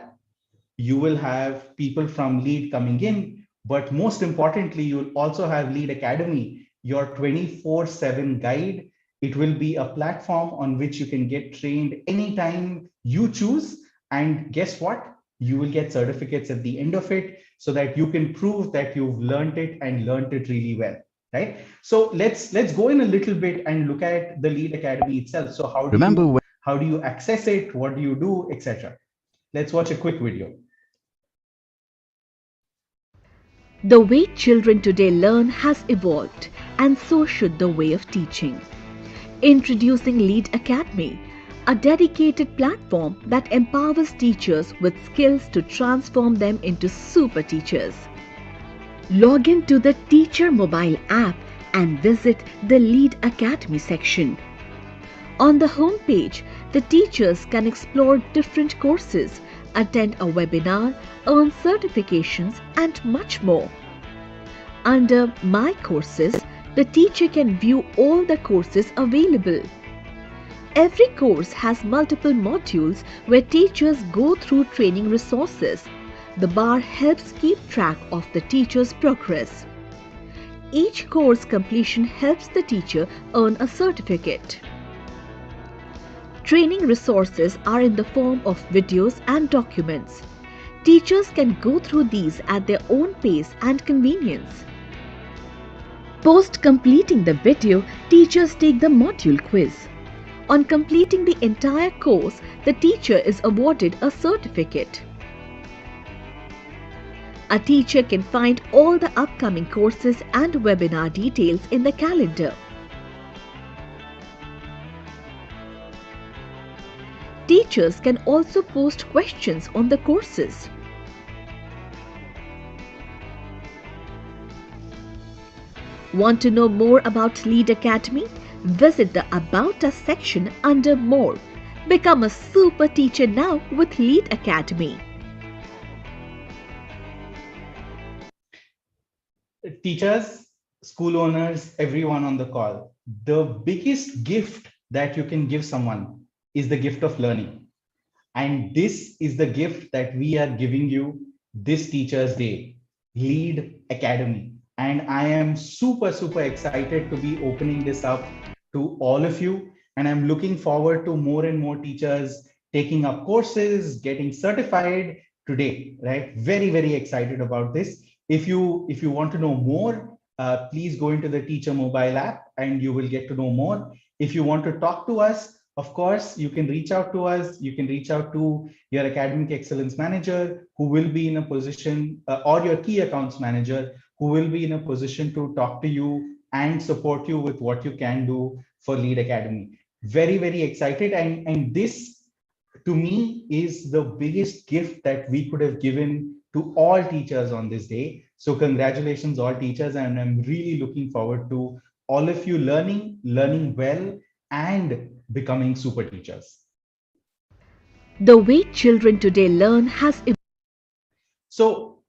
you will have people from Lead coming in, but most importantly, you will also have Lead Academy, your 24/7 guide. It will be a platform on which you can get trained anytime you choose. And guess what? You will get certificates at the end of it so that you can prove that you've learned it and learned it really well, right? So let's go in a little bit and look at the Lead Academy itself. So how do you access it? What do you do, etc.? Let's watch a quick video. The way children today learn has evolved, and so should the way of teaching. Introducing Lead Academy, a dedicated platform that empowers teachers with skills to transform them into super teachers. Log in to the Teacher mobile app and visit the Lead Academy section. On the home page, the teachers can explore different courses, attend a webinar, earn certifications, and much more. Under My Courses, the teacher can view all the courses available. Every course has multiple modules where teachers go through training resources. The bar helps keep track of the teacher's progress. Each course completion helps the teacher earn a certificate. Training resources are in the form of videos and documents. Teachers can go through these at their own pace and convenience. Post completing the video, teachers take the module quiz. On completing the entire course, the teacher is awarded a certificate. A teacher can find all the upcoming courses and webinar details in the calendar. Teachers can also post questions on the courses. Want to know more about Lead Academy? Visit the About Us section under More. Become a super teacher now with Lead Academy. Teachers, school owners, everyone on the call, the biggest gift that you can give someone is the gift of learning. And this is the gift that we are giving you this Teachers' Day, Lead Academy. And I am super, super excited to be opening this up to all of you. And I'm looking forward to more and more teachers taking up courses, getting certified today, right? Very, very excited about this. If you want to know more, please go into the Teacher mobile app and you will get to know more. If you want to talk to us, of course, you can reach out to us. You can reach out to your academic excellence manager who will be in a position, or your key accounts manager who will be in a position to talk to you and support you with what you can do for Lead Academy. Very, very excited. And this, to me, is the biggest gift that we could have given to all teachers on this day. So congratulations, all teachers. And I'm really looking forward to all of you learning well, and becoming super teachers. The way children today learn has evolved. So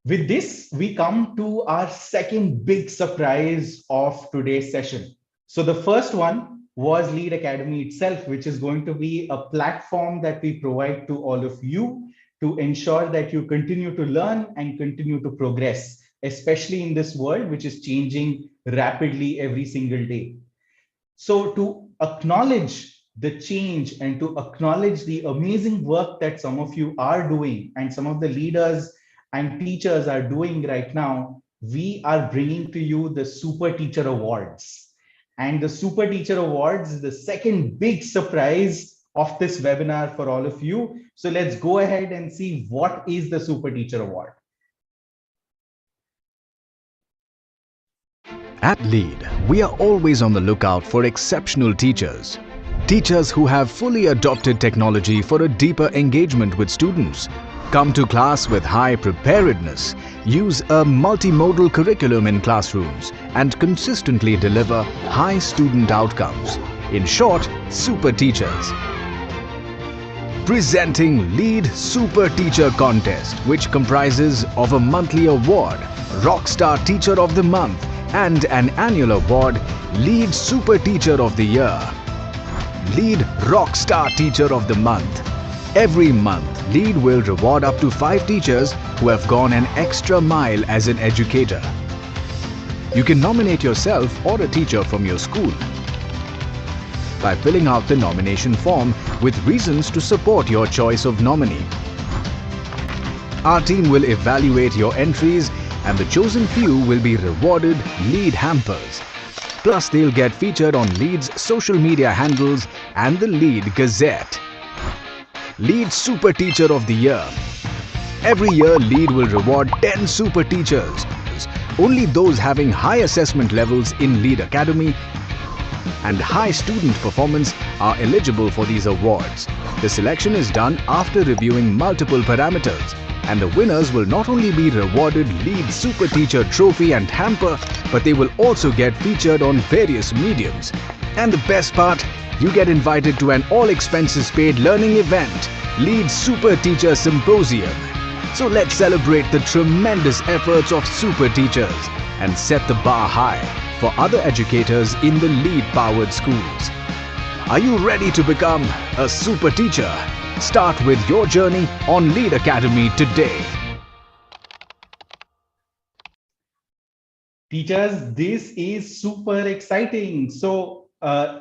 with this, we come to our second big surprise of today's session. So the first one was Lead Academy itself, which is going to be a platform that we provide to all of you to ensure that you continue to learn and continue to progress, especially in this world, which is changing rapidly every single day. So to acknowledge the change and to acknowledge the amazing work that some of you are doing and some of the leaders and teachers are doing right now, we are bringing to you the Super Teacher Awards. And the Super Teacher Awards is the second big surprise of this webinar for all of you. So let's go ahead and see what is the Super Teacher Award. At LEAD, we are always on the lookout for exceptional teachers. Teachers who have fully adopted technology for a deeper engagement with students. Come to class with high preparedness, use a multimodal curriculum in classrooms, and consistently deliver high student outcomes. In short, super teachers. Presenting LEAD Super Teacher Contest, which comprises of a monthly award, Rockstar Teacher of the Month, and an annual award, LEAD Super Teacher of the Year. LEAD Rockstar Teacher of the Month. Every month, LEAD will reward up to 5 teachers who have gone an extra mile as an educator. You can nominate yourself or a teacher from your school by filling out the nomination form with reasons to support your choice of nominee. Our team will evaluate your entries and the chosen few will be rewarded LEAD hampers. Plus, they'll get featured on LEAD's social media handles and the LEAD Gazette. LEAD Super Teacher of the Year. Every year, LEAD will reward 10 super teachers. Only those having high assessment levels in LEAD Academy and high student performance are eligible for these awards. The selection is done after reviewing multiple parameters, and the winners will not only be rewarded LEAD Super Teacher Trophy and Hamper, but they will also get featured on various mediums. And the best part, you get invited to an all-expenses-paid learning event, LEAD Super Teacher Symposium. So let's celebrate the tremendous efforts of super teachers and set the bar high for other educators in the LEAD-powered schools. Are you ready to become a super teacher? Start with your journey on LEAD Academy today. Teachers, this is super exciting. So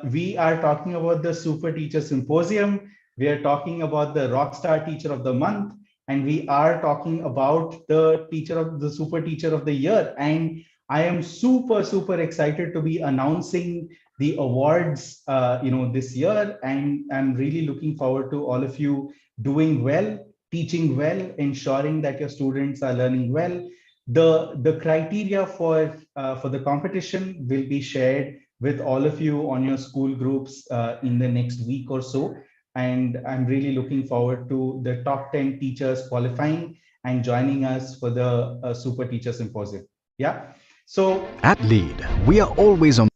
we are talking about the Super Teacher Symposium. We are talking about the Rockstar Teacher of the Month, and we are talking about the Super Teacher of the Year. And I am super, super excited to be announcing the awards, this year. And I'm really looking forward to all of you doing well, teaching well, ensuring that your students are learning well. The criteria for the competition will be shared with all of you on your school groups in the next week or so. And I'm really looking forward to the top 10 teachers qualifying and joining us for the Super Teacher Symposium. Yeah. So at LEAD, we are always on.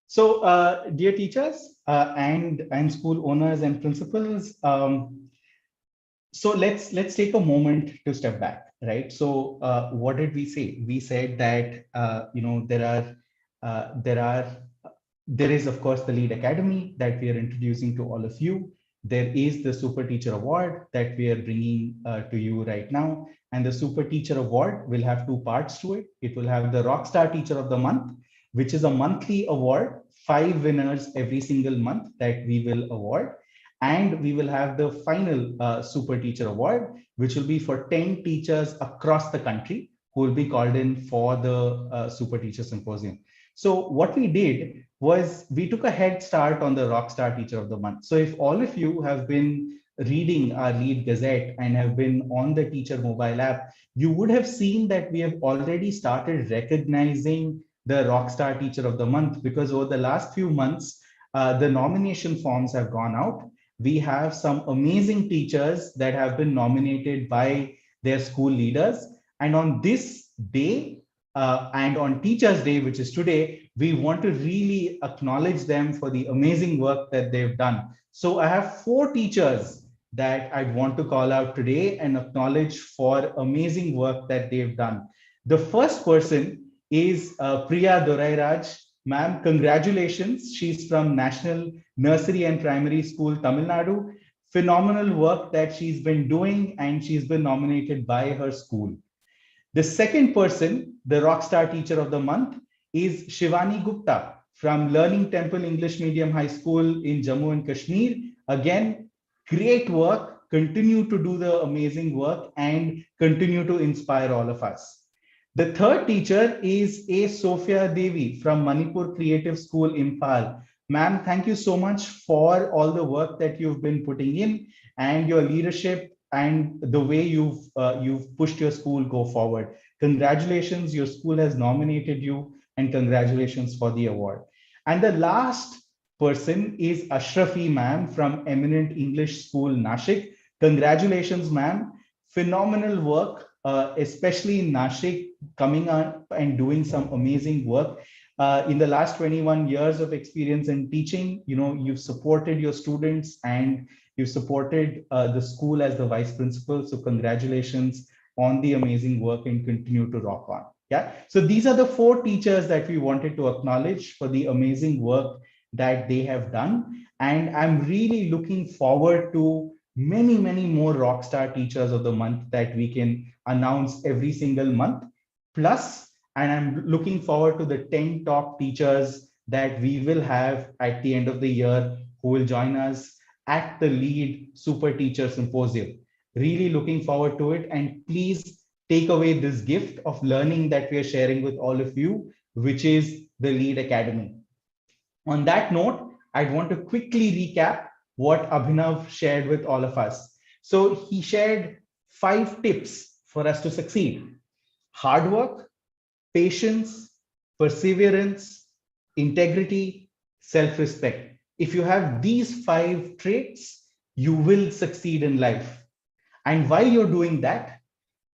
So dear teachers and school owners and principals, so let's take a moment to step back. Right. So what did we say? We said that there are There is, of course, the Lead Academy that we are introducing to all of you. There is the Super Teacher Award that we are bringing to you right now. And the Super Teacher Award will have two parts to it. It will have the Rockstar Teacher of the Month, which is a monthly award, 5 winners every single month that we will award. And we will have the final Super Teacher Award, which will be for 10 teachers across the country who will be called in for the Super Teacher Symposium. So what we did was we took a head start on the Rockstar Teacher of the Month. So if all of you have been reading our Lead Gazette and have been on the Teacher mobile app, you would have seen that we have already started recognizing the Rockstar Teacher of the Month, because over the last few months, the nomination forms have gone out. We have some amazing teachers that have been nominated by their school leaders. And on this day, and on Teachers' Day, which is today, we want to really acknowledge them for the amazing work that they've done. So I have 4 teachers that I want to call out today and acknowledge for amazing work that they've done. The first person is Priya Dorairaj. Ma'am, congratulations. She's from National Nursery and Primary School, Tamil Nadu. Phenomenal work that she's been doing, and she's been nominated by her school. The second person, the Rockstar Teacher of the Month, is Shivani Gupta from Learning Temple English Medium High School in Jammu and Kashmir. Again, great work. Continue to do the amazing work and continue to inspire all of us. The third teacher is A. Sophia Devi from Manipur Creative School, Imphal. Ma'am, thank you so much for all the work that you've been putting in and your leadership and the way you've pushed your school go forward. Congratulations, your school has nominated you, and congratulations for the award. And the last person is Ashrafi ma'am from Eminent English School, Nashik. Congratulations, ma'am. Phenomenal work, especially in Nashik, coming up and doing some amazing work. In the last 21 years of experience in teaching, you've supported your students and you've supported the school as the vice principal. So congratulations on the amazing work and continue to rock on. Yeah. So these are the 4 teachers that we wanted to acknowledge for the amazing work that they have done. And I'm really looking forward to many, many more Rockstar Teachers of the Month that we can announce every single month. Plus, and I'm looking forward to the 10 top teachers that we will have at the end of the year who will join us at the Lead Super Teacher Symposium. Really looking forward to it. And please take away this gift of learning that we are sharing with all of you, which is the Lead Academy. On that note, I want to quickly recap what Abhinav shared with all of us. So he shared 5 tips for us to succeed: hard work, patience, perseverance, integrity, self-respect. If you have these 5 traits, you will succeed in life. And while you're doing that,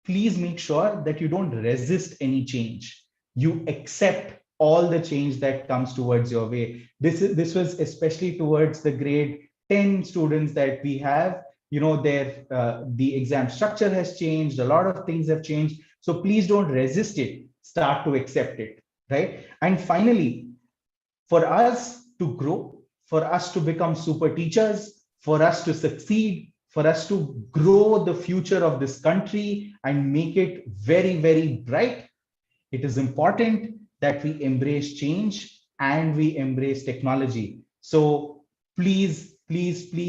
please make sure that you don't resist any change. You accept all the change that comes towards your way. This was especially towards the grade 10 students that we have. The exam structure has changed. A lot of things have changed. So please don't resist it. Start to accept it, right? And finally, for us to grow, for us to become super teachers, for us to succeed, for us to grow the future of this country and make it very, very bright, it is important that we embrace change and we embrace technology. So please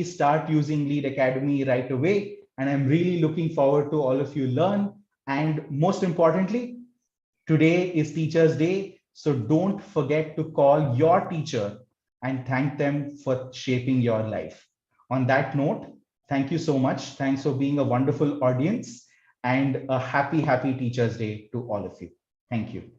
start using Lead Academy right away. And I'm really looking forward to all of you learn. And most importantly, today is Teachers' Day. So don't forget to call your teacher and thank them for shaping your life. On that note, thank you so much. Thanks for being a wonderful audience, and a happy, happy Teachers' Day to all of you. Thank you.